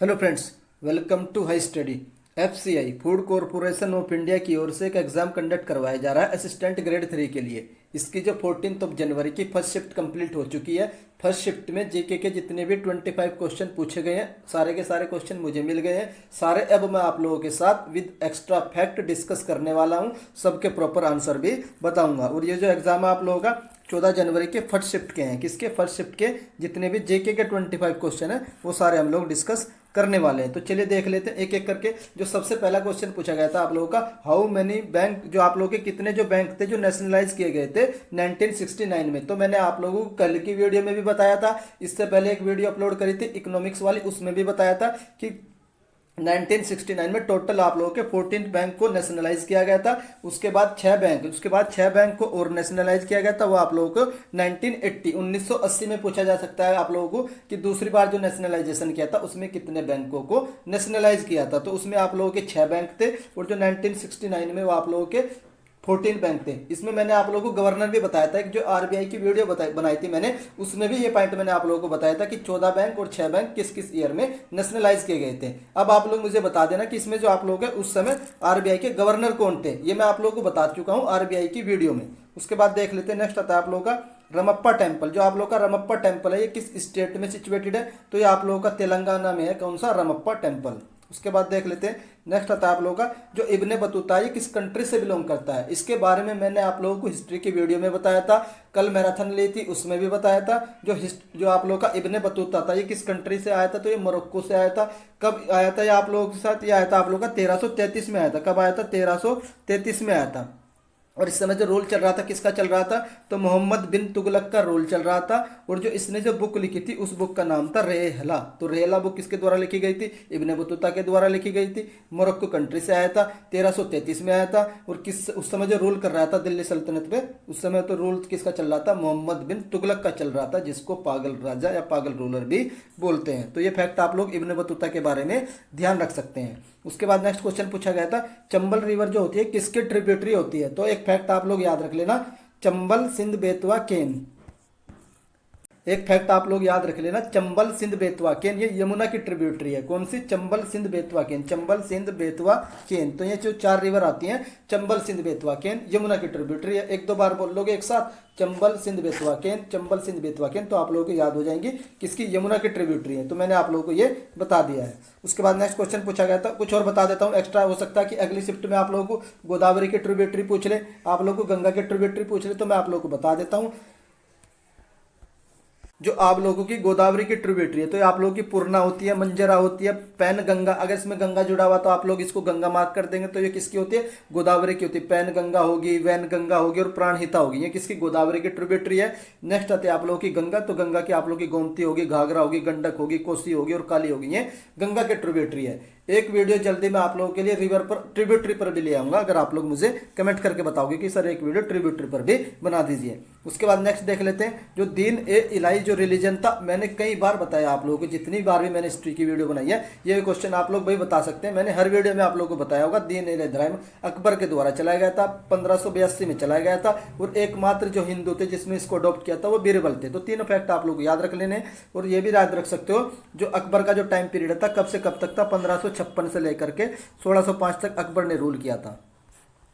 Hello friends, welcome to high study. FCI food corporation of India की ओर से एक एग्जाम कंडक्ट करवाया जा रहा है असिस्टेंट ग्रेड 3 के लिए। इसकी जो 14 जनवरी की फर्स्ट शिफ्ट कंप्लीट हो चुकी है। फर्स्ट शिफ्ट में जीके के जितने भी 25 क्वेश्चन पूछे गए हैं, सारे के सारे क्वेश्चन मुझे मिल गए हैं। सारे अब मैं आप लोगों के साथ विद एक्स्ट्रा फैक्ट डिस्कस करने वाला हूं, सबके प्रॉपर आंसर भी बताऊंगा। और ये जो एग्जाम है आप लोगों का 14 जनवरी के फर्स्ट शिफ्ट के हैं। किसके? फर्स्ट शिफ्ट के जितने भी जेके के 25 क्वेश्चन हैं वो सारे हम लोग डिस्कस करने वाले हैं। तो चलिए देख लेते हैं एक एक करके। जो सबसे पहला क्वेश्चन पूछा गया था आप लोगों का, हाउ मेनी बैंक, जो आप लोगों के कितने जो बैंक थे जो नेशनलाइज किए गए थे 1969 में। तो मैंने आप लोगों को कल की वीडियो में भी बताया था, इससे पहले एक वीडियो अपलोड करी थी इकोनॉमिक्स वाली, उसमें भी बताया था कि 1969 में टोटल आप लोगों के 14 बैंक को नेशनलाइज किया गया था। उसके बाद 6 बैंक को और नेशनलाइज किया गया था। वो आप लोगों को 1980 में पूछा जा सकता है आप लोगों को कि दूसरी बार जो नेशनलाइजेशन किया था उसमें कितने बैंकों को नेशनलाइज किया था। तो उसमें आप लोगों के 6 बैंक थे और जो 1969 में वो आप लोगों के 14 बैंक थे। इसमें मैंने आप लोगों को गवर्नर भी बताया था, एक जो आरबीआई की वीडियो बनाई थी मैंने, उसमें भी ये पॉइंट मैंने आप लोगों को बताया था कि 14 बैंक और 6 बैंक किस किस ईयर में नेशनलाइज किए गए थे। अब आप लोग मुझे बता देना कि इसमें जो आप लोग हैं उस समय आरबीआई के गवर्नर कौन थे। ये मैं आप लोगों को बता चुका हूं आरबीआई की वीडियो में। उसके बाद देख लेते हैं, नेक्स्ट आता है आप लोगों का रमप्पा टेम्पल। जो आप लोगों का रमप्पा टेम्पल है ये किस स्टेट में सिचुएटेड है? तो ये आप लोगों का तेलंगाना में है। कौन सा? रमप्पा टेम्पल। उसके बाद देख लेते हैं, नेक्स्ट आता है आप लोगों का जो इब्ने बतूता है ये किस कंट्री से बिलोंग करता है। इसके बारे में मैंने आप लोगों को हिस्ट्री की वीडियो में बताया था, कल मैराथन ली थी उसमें भी बताया था। जो आप लोगों का इब्ने बतूता था ये किस कंट्री से आया था? तो ये मोरक्को से आया था। कब आया था ये आप लोगों के साथ? ये आया था आप लोगों का 1333 में आया था। कब आया था? 1333 में आया था। और इस समय जो रोल चल रहा था किसका चल रहा था? तो मोहम्मद बिन तुगलक का रोल चल रहा था। और जो इसने जो बुक लिखी थी उस बुक का नाम था रेहला। तो रेहला बुक किसके द्वारा लिखी गई थी? इब्ने बतूता के द्वारा लिखी गई थी। मोरक्को कंट्री से आया था, 1333 में आया था। और किस उस समय जो रूल कर रहा था दिल्ली सल्तनत पे, उस समय तो रूल किसका चल रहा था? मोहम्मद बिन तुगलक का चल रहा था, जिसको पागल राजा या पागल रूलर भी बोलते हैं। तो ये फैक्ट आप लोग इब्ने बतूता के बारे में ध्यान रख सकते हैं। उसके बाद नेक्स्ट क्वेश्चन पूछा गया था, चंबल रिवर जो होती है किसके ट्रिब्यूटरी होती है? तो एक फैक्ट आप लोग याद रख लेना, चंबल सिंध बेतवा केन। एक फैक्ट आप लोग याद रख लेना, चंबल सिंध बेतवा केन ये यमुना की ट्रिब्यूटरी है। कौन सी? चंबल सिंध बेतवा केन। चंबल सिंध बेतवा केन, तो ये जो 4 रिवर आती हैं चंबल सिंध बेतवा केन यमुना की ट्रिब्यूटरी है। एक दो बार बोल लोगे एक साथ, चंबल सिंध बेतवा केन, चंबल सिंध बेतवा केन, तो आप लोगों को याद हो जाएंगी किसकी? यमुना की ट्रिब्यूटरी है। तो मैंने आप लोगों को ये बता दिया है। उसके बाद नेक्स्ट क्वेश्चन पूछा गया था, कुछ और बता देता हूँ एक्स्ट्रा, हो सकता है कि अगली शिफ्ट में आप लोगों को गोदावरी की ट्रिब्यूटरी पूछ ले, आप लोगों को गंगा की ट्रिब्यूटरी पूछ ले, तो मैं आप लोगों को बता देता हूँ। जो आप लोगों की गोदावरी की ट्रिब्यूटरी है तो ये आप लोगों की पूर्णा होती है, मंजरा होती है, पैन गंगा। अगर इसमें गंगा जुड़ा हुआ तो आप लोग इसको गंगा मार्क कर देंगे। तो ये किसकी होती है? गोदावरी की होती है। पैन गंगा होगी, वैन गंगा होगी और प्राणहिता होगी, ये किसकी? गोदावरी की ट्रिब्यूटरी है। नेक्स्ट आते हैं आप लोगों की गंगा। तो गंगा की आप लोगों की गोमती होगी, घाघरा होगी, गंडक होगी, कोसी होगी और काली होगी, ये गंगा की ट्रिब्यूटरी है। एक वीडियो जल्दी मैं आप लोगों के लिए रिवर पर, ट्रिब्यूटरी पर भी ले आऊंगा, अगर आप लोग मुझे कमेंट करके बताओगे कि सर एक वीडियो ट्रिब्यूटरी पर भी बना दीजिए। उसके बाद नेक्स्ट देख लेते हैं, जो दीन ए इलाही जो रिलीजन था, मैंने कई बार बताया आप लोगों को, जितनी बार भी मैंने हिस्ट्री की वीडियो बनाई है ये क्वेश्चन आप लोग भाई बता सकते हैं। मैंने हर वीडियो में आप लोगों को बताया होगा, दीन ए इलाही अकबर के द्वारा चलाया गया था, 1582 में चलाया गया था। और एकमात्र जो हिंदू थे जिसमें इसको अडॉप्ट किया था वो बीरबल थे। तो तीनों फैक्ट आप लोग याद रख लेने। और ये भी याद रख सकते हो जो अकबर का जो टाइम पीरियड था कब से कब तक था, 1556 से लेकर के 1605 तक अकबर ने रूल किया था।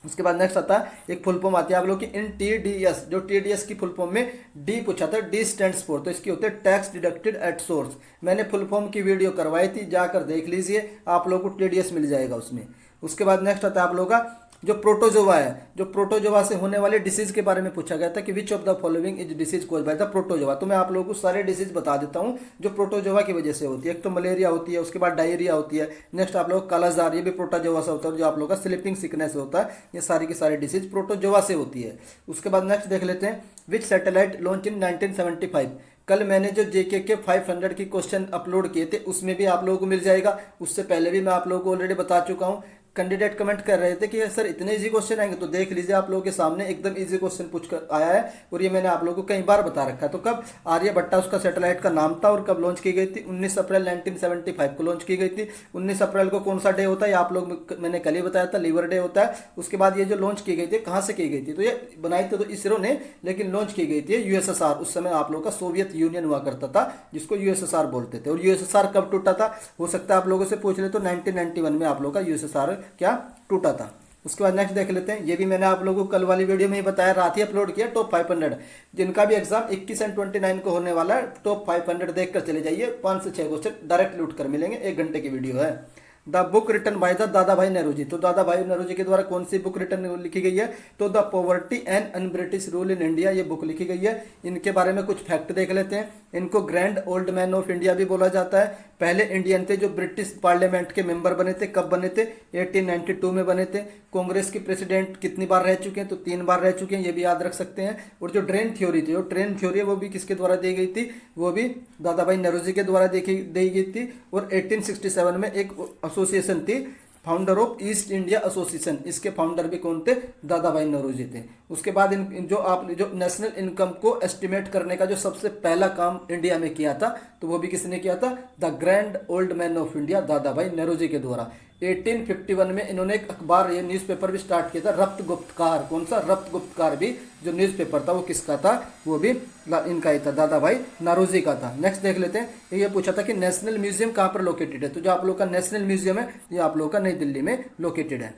उसके बाद नेक्स्ट आता है, एक फुल फॉर्म आती है आप लोग की इन टीडीएस। जो टीडीएस की फुल फॉर्म में डी पूछा था, डी स्टैंड्स फॉर, तो इसकी होती है टैक्स डिडक्टेड एट सोर्स। मैंने फुल फॉर्म की वीडियो करवाई थी, जाकर देख लीजिए, आप लोगों को टीडीएस मिल जाएगा उसमें। उसके बाद नेक्स्ट आता है आप लोगों का जो प्रोटोजोवा है, जो प्रोटोजोवा से होने वाले डिसीज के बारे में पूछा गया था कि विच of the following is disease cause by the protozoa. तो मैं आप लोगों को सारे डिसीज बता देता हूं जो प्रोटोजोवा की वजह से होती है। एक तो मलेरिया होती है, उसके बाद डायरिया होती है, नेक्स्ट आप लोग कालाजार, ये भी प्रोटोजोवा से होता है। जो आप लोगों का स्लीपिंग सिकनेस होता है, ये सारी की सारी डिसीज प्रोटोजोवा से होती है। उसके बाद नेक्स्ट देख लेते हैं, विच सैटेलाइट लॉन्च इन 1975। कल मैंने जो जेके के 500 की क्वेश्चन अपलोड किए थे उसमें भी आप लोगों को मिल जाएगा, उससे पहले भी मैं आप लोगों को ऑलरेडी बता चुका हूं। कैंडिडेट कमेंट कर रहे थे कि सर इतने इजी क्वेश्चन आएंगे, तो देख लीजिए आप लोगों के सामने एकदम इजी क्वेश्चन पूछ कर आया है, और ये मैंने आप लोगों को कई बार बता रखा है। तो कब आर्यभट्टा उसका सैटेलाइट का नाम था और कब लॉन्च की गई थी, 19 अप्रैल 1975 को लॉन्च की गई थी। 19 अप्रैल को कौन सा डे होता है, आप लोग मैंने कल ही बताया था, लीवर डे होता है। उसके बाद ये जो लॉन्च की गई थी कहाँ से की गई थी, तो ये बनाई थी तो इसरो ने, लेकिन लॉन्च की गई थी यूएसएसआर, उस समय आप लोग का सोवियत यूनियन हुआ करता था जिसको यूएसएसआर बोलते थे। और यूएसएसआर कब टूटा था, हो सकता है आप लोगों से पूछ ले, तो 1991 में आप लोग का यूएसएसआर क्या टूटा था। उसके बाद नेक्स्ट देख लेते हैं, ये भी मैंने आप लोगों को कल वाली वीडियो में ही बताया, रात ही अपलोड किया, टॉप 500 जिनका भी एग्जाम 21 एंड 29 को होने वाला है, टॉप 500 देखकर चले जाइए। 5 से 6 क्वेश्चन डायरेक्ट लूट कर मिलेंगे, 1 घंटे की वीडियो है। The book written by the Dadabhai Nehru ji, तो दादा भाई नेहरू जी के द्वारा कौन सी बुक रिटन लिखी गई है, तो the poverty and un British rule in India, ये बुक लिखी गई है। इनके बारे में कुछ फैक्ट देख लेते हैं। इनको grand old man of India भी बोला जाता है। पहले इंडियन थे जो ब्रिटिश पार्लियामेंट के मेंबर बने थे, कब बने थे, 1892 में बने थे। कांग्रेस की प्रेसिडेंट कितनी बार रह चुके हैं, तो 3 बार रह चुके हैं, ये भी याद रख सकते हैं। और जो ड्रेन थ्योरी थी, जो ट्रेन थ्योरी है वो भी किसके द्वारा दी गई थी, वो भी दादा भाई नेहरू जी के द्वारा दी गई थी। और 1867 में एक एसोसिएशन थी, founder of east India association, इसके फाउंडर भी कौन थे, दादा भाई नेहरू जी थे। उसके बाद जो नेशनल इनकम को एस्टिमेट करने का जो सबसे पहला काम इंडिया में किया था, तो वो भी किसने किया था, the grand old man of India, दादा भाई नेहरू जी के द्वारा। 1851 में इन्होंने एक अखबार, ये न्यूज़पेपर भी स्टार्ट किया था, रप्त गुप्तकार। कौन सा, रप्त गुप्तकार भी जो न्यूज़पेपर था वो किसका था, वो भी इनका ही था, दादा भाई नेहरू जी का था। नेक्स्ट देख लेते हैं, ये पूछा था कि नेशनल म्यूजियम कहाँ पर लोकेटेड है, तो जो आप लोग का नेशनल म्यूजियम है ये आप लोग का नई दिल्ली में लोकेटेड है।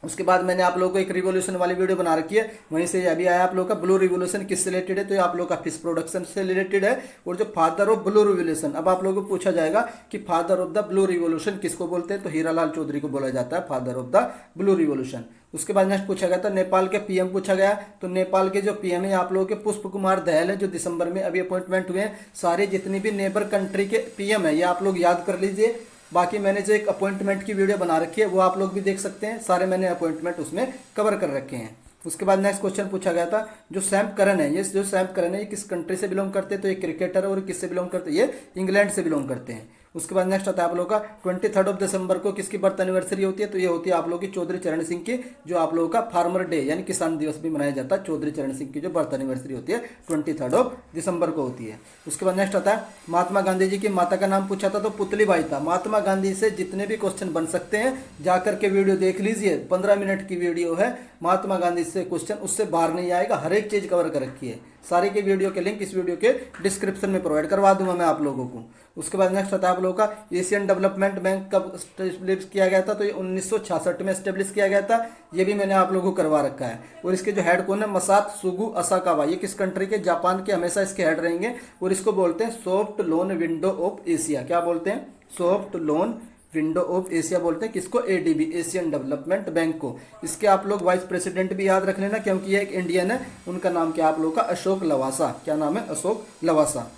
उसके बाद मैंने आप लोगों को एक रिवोल्यूशन वाली वीडियो बना रखी है, वहीं से अभी आया आप लोग का ब्लू रिवोल्यूशन किससे रिलेटेड है, तो ये आप लोग का फिश प्रोडक्शन से रिलेटेड है। और जो फादर ऑफ ब्लू रिवोल्यूशन, अब आप लोगों को पूछा जाएगा कि father of the blue revolution किसको बोलते हैं, तो हीरालाल चौधरी को बोला जाता है father of the blue revolution. उसके बाद नेक्स्ट पूछा गया था नेपाल के पीएम पूछा गया, तो नेपाल के जो पीएम है आप लोगों के पुष्प कुमार दहल है, जो दिसंबर में अभी अपॉइंटमेंट हुए हैं। सारे जितनी भी नेबर कंट्री के पीएम है ये आप लोग याद कर लीजिए। बाकी मैंने जो एक अपॉइंटमेंट की वीडियो बना रखी है वो आप लोग भी देख सकते हैं, सारे मैंने अपॉइंटमेंट उसमें कवर कर रखे हैं। उसके बाद नेक्स्ट क्वेश्चन पूछा गया था, जो सैम करन है, ये जो सैम करन है ये किस कंट्री से बिलोंग करते हैं, तो ये क्रिकेटर है। और किससे बिलोंग करते हैं, ये इंग्लैंड से बिलोंग करते हैं। उसके बाद नेक्स्ट आता है आप लोगों का 23 दिसंबर को किसकी बर्थ एनिवर्सरी होती है, तो ये होती है आप लोगों की चौधरी चरण सिंह की, जो आप लोगों का फार्मर डे यानी किसान दिवस भी मनाया जाता है। चौधरी चरण सिंह की जो बर्थ एनिवर्सरी होती है 23 दिसंबर को होती है। उसके बाद नेक्स्ट आता है महात्मा गांधी जी की माता का नाम पूछा था, तो पुतली बाई था। महात्मा गांधी से जितने भी क्वेश्चन बन सकते हैं जाकर के वीडियो देख लीजिए, 15 मिनट की वीडियो है। महात्मा गांधी से क्वेश्चन उससे बाहर नहीं आएगा, हर एक चीज कवर कर रखी है। सारे के वीडियो के लिंक इस वीडियो के डिस्क्रिप्शन में प्रोवाइड करवा दूंगा मैं आप लोगों को। उसके बाद नेक्स्ट आता है आप लोगों का एशियन डेवलपमेंट बैंक कब स्टेब्लिश किया गया था, तो ये 1966 में स्टेब्लिश किया गया था, ये भी मैंने आप लोगों को करवा रखा है। और इसके जो हेड कौन है, मसात सुगु असाकावा, ये किस कंट्री के, जापान के हमेशा इसके हेड रहेंगे। और इसको बोलते हैं soft loan window of Asia, क्या बोलते हैं, soft loan window of Asia बोलते हैं किसको, एडीबी, एशियन डेवलपमेंट बैंक को। इसके आप लोग वाइस प्रेसिडेंट भी याद रख लेना, क्योंकि ये एक इंडियन है, उनका नाम क्या आप लोग का, अशोक लवासा। क्या नाम है, अशोक लवासा।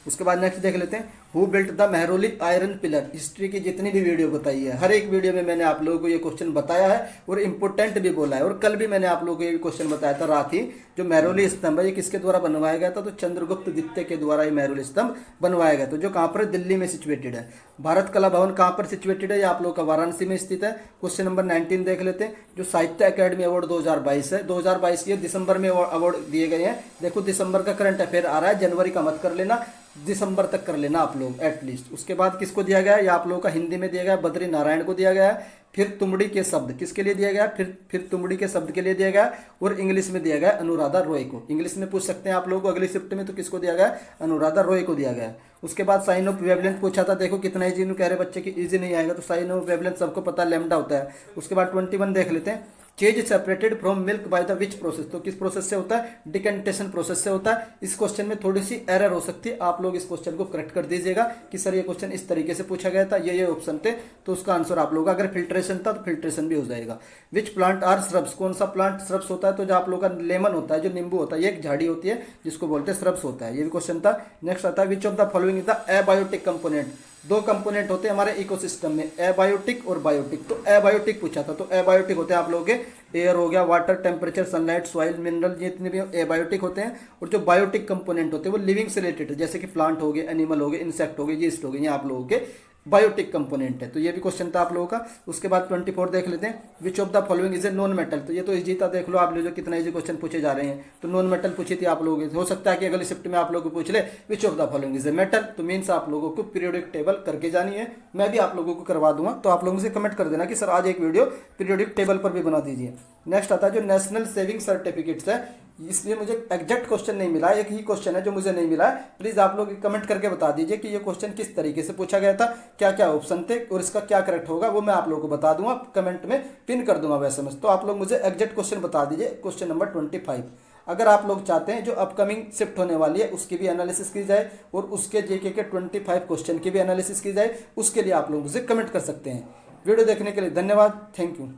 उसके बाद नेक्स्ट देख लेते हैं, who built the Mehrauli iron pillar. History की जितनी भी वीडियो बताई है, हर एक वीडियो में मैंने आप लोगों को ये क्वेश्चन बताया है और इंपोर्टेंट भी बोला है। और कल भी मैंने आप लोगों को ये क्वेश्चन बताया था रात ही, जो मेहरौली स्तंभ है ये किसके द्वारा बनवाया गया था, तो चंद्रगुप्त द्वितीय के द्वारा ये मेहरौली स्तंभ बनवाया गया, तो जो कहाँ पर, दिल्ली में सिचुएटेड है। भारत कला भवन कहाँ पर सिचुएटेड है, ये आप लोग का वाराणसी में स्थित है। क्वेश्चन नंबर 19 देख लेते हैं, जो साहित्य अकादमी अवार्ड 2022 है, 2022 के दिसंबर में अवार्ड दिए गए हैं। देखो दिसंबर का करंट अफेयर आ रहा है, जनवरी का मत कर लेना, दिसंबर तक कर लेना आप लोग एटलीस्ट। उसके बाद किसको दिया गया है, या आप लोगों का हिंदी में दिया गया है, बद्री नारायण को दिया गया है। फिर तुमड़ी के शब्द किसके लिए दिया गया, फिर तुमड़ी के शब्द के लिए दिया गया। और इंग्लिश में दिया गया अनुराधा रॉय को, इंग्लिश में पूछ सकते हैं आप लोगों को अगली शिफ्ट में, तो किसको दिया गया, अनुराधा रॉय को दिया गया। उसके बाद साइन ऑफ वेवलेंथ पूछा था, देखो कितना इजी, कह रहे बच्चे की इजी नहीं आएगा, तो साइन ऑफ वेवलेंथ सबको पता लैम्डा होता है। उसके बाद 21 देख लेते हैं, चीज separated from milk by the which process, तो किस प्रोसेस से होता है, डिकेंटेशन प्रोसेस से होता है। इस क्वेश्चन में थोड़ी सी एरर हो सकती है, आप लोग इस क्वेश्चन को करेक्ट कर दीजिएगा कि सर ये क्वेश्चन इस तरीके से पूछा गया था, ये ऑप्शन थे, तो उसका आंसर आप लोग, अगर फिल्ट्रेशन था तो फिल्ट्रेशन भी हो जाएगा। विच प्लांट आर श्रब्स, कौन सा प्लांट श्रब्स होता है, तो जो आप लोग का लेमन होता है, जो नींबू होता है, ये एक झाड़ी होती है जिसको बोलते हैं श्रब्स होता है, ये भी क्वेश्चन था। नेक्स्ट आता है, विच of the following is the abiotic component, दो कंपोनेंट होते हैं हमारे इकोसिस्टम में, एबायोटिक और बायोटिक। तो एबायोटिक पूछा था, तो एबायोटिक होते हैं आप लोगों के एयर हो गया, water, temperature, sunlight, soil, mineral, जितने भी एबायोटिक होते हैं। और जो बायोटिक कंपोनेंट होते हैं वो लिविंग से रिलेटेड है, जैसे कि प्लांट हो गए, एनिमल हो गए, इंसेक्ट हो गए, यीस्ट हो गए, ये आप लोगों के बायोटिक कंपोनेंट है। तो ये भी क्वेश्चन था आप लोगों का। उसके बाद 24 देख लेते हैं, which of the following is a non metal. तो ये तो इजी था, देख लो आप लोग कितना इजी क्वेश्चन पूछे जा रहे हैं। तो नॉन मेटल पूछी थी आप लोगों से, हो सकता है कि अगली शिफ्ट में आप लोगों को पूछ ले विच of the following is a metal. तो मीन्स आप लोगों को पीरियोडिक टेबल करके जानी है, मैं भी आप लोगों को करवा दूंगा। तो आप लोगों से कमेंट कर देना कि सर आज एक वीडियो पीरियोडिक टेबल पर भी बना दीजिए। नेक्स्ट आता है जो नेशनल सेविंग सर्टिफिकेट्स है, इसलिए मुझे एग्जैक्ट क्वेश्चन नहीं मिला, एक ही क्वेश्चन है जो मुझे नहीं मिला है। प्लीज आप लोग कमेंट करके बता दीजिए कि ये क्वेश्चन किस तरीके से पूछा गया था, क्या क्या ऑप्शन थे और इसका क्या करेक्ट होगा, वो मैं आप लोगों को बता दूंगा, कमेंट में पिन कर दूंगा वैसे समझ। तो आप लोग मुझे एग्जैक्ट क्वेश्चन बता दीजिए। क्वेश्चन नंबर 25, अगर आप लोग चाहते हैं जो अपकमिंग शिफ्ट होने वाली है उसकी भी एनालिसिस की जाए और उसके जीके के 25 क्वेश्चन की भी एनालिसिस की जाए, उसके लिए आप लोग मुझे कमेंट कर सकते हैं। वीडियो देखने के लिए धन्यवाद, thank you.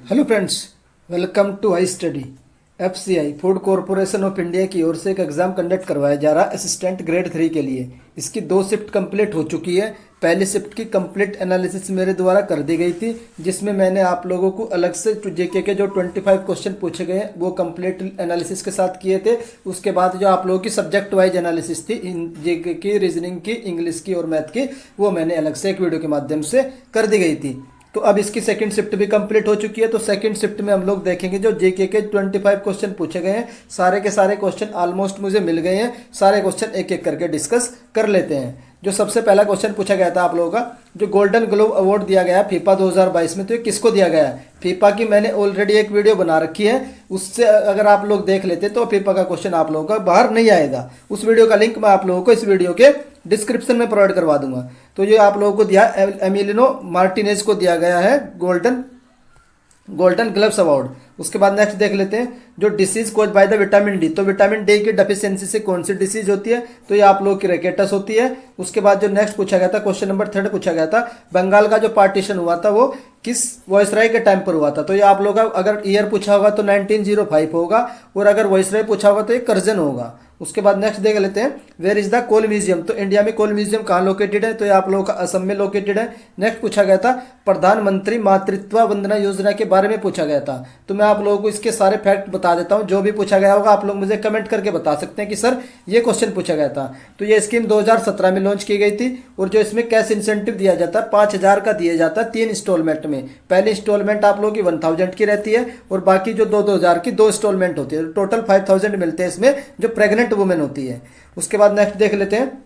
Hello friends, welcome to high study. FCI food corporation of India की ओर से एक एग्जाम कंडक्ट करवाया जा रहा है असिस्टेंट ग्रेड 3 के लिए। इसकी 2 शिफ्ट कंप्लीट हो चुकी है। पहली शिफ्ट की कंप्लीट एनालिसिस मेरे द्वारा कर दी गई थी, जिसमें मैंने आप लोगों को अलग से जेके के जो 25 क्वेश्चन पूछे गए हैं वो कंप्लीट एनालिसिस के साथ किए थे। उसके बाद जो आप लोगों की सब्जेक्ट वाइज एनालिसिस थी, जेके की, रीजनिंग की, इंग्लिश की और मैथ की, वो मैंने अलग से एक वीडियो के माध्यम से कर दी गई थी। तो अब इसकी सेकंड शिफ्ट भी कंप्लीट हो चुकी है। तो सेकंड शिफ्ट में हम लोग देखेंगे जो जेके के 25 क्वेश्चन पूछे गए हैं, सारे के सारे क्वेश्चन ऑलमोस्ट मुझे मिल गए हैं। सारे क्वेश्चन एक एक करके डिस्कस कर लेते हैं। जो सबसे पहला क्वेश्चन पूछा गया था आप लोगों का, जो गोल्डन ग्लोब अवार्ड दिया गया है फीफा 2022 में, तो ये किसको दिया गया है? फीफा की मैंने ऑलरेडी एक वीडियो बना रखी है, उससे अगर आप लोग देख लेते तो फीफा का क्वेश्चन आप लोगों का बाहर नहीं आएगा। उस वीडियो का लिंक मैं आप लोगों को इस वीडियो के डिस्क्रिप्शन में प्रोवाइड करवा दूंगा। तो ये आप लोगों को दिया एमिलिनो मार्टिनेज को दिया गया है गोल्डन ग्लव्स अवार्ड। उसके बाद नेक्स्ट देख लेते हैं जो disease cause by the vitamin D. तो विटामिन डी की डेफिशिएंसी से कौन सी डिसीज होती है? तो ये आप लोगों की रेकेटस होती है। उसके बाद जो नेक्स्ट पूछा गया था, क्वेश्चन नंबर 3 पूछा गया था, बंगाल का जो पार्टीशन हुआ था वो किस वॉइसराय के टाइम पर हुआ था? तो ये आप लोग का अगर ईयर पूछा होगा तो 1905 होगा, और अगर वॉइसराय पूछा होगा तो ये करजन होगा। उसके बाद नेक्स्ट देख लेते हैं where is the coal museum. तो इंडिया में कोल म्यूजियम कहाँ लोकेटेड है? तो ये आप लोगों का असम में लोकेटेड है। नेक्स्ट पूछा गया था प्रधानमंत्री मातृत्व वंदना योजना के बारे में पूछा गया था। तो मैं आप लोगों को इसके सारे फैक्ट बता देता हूं, जो भी पूछा गया होगा आप लोग मुझे कमेंट करके बता सकते हैं कि सर ये क्वेश्चन पूछा गया था। तो ये स्कीम 2017 में लॉन्च की गई थी, और जो इसमें कैश इंसेंटिव दिया जाता है 5000 का दिया जाता है 3 इंस्टॉलमेंट में। पहली इंस्टॉलमेंट आप लोगों की 1000 की रहती है, और बाकी जो 2000 की 2 इंस्टॉलमेंट होती है। टोटल 5000 मिलते हैं इसमें, जो प्रेग्नेंट वुमेन होती है। उसके बाद नेक्स्ट देख लेते हैं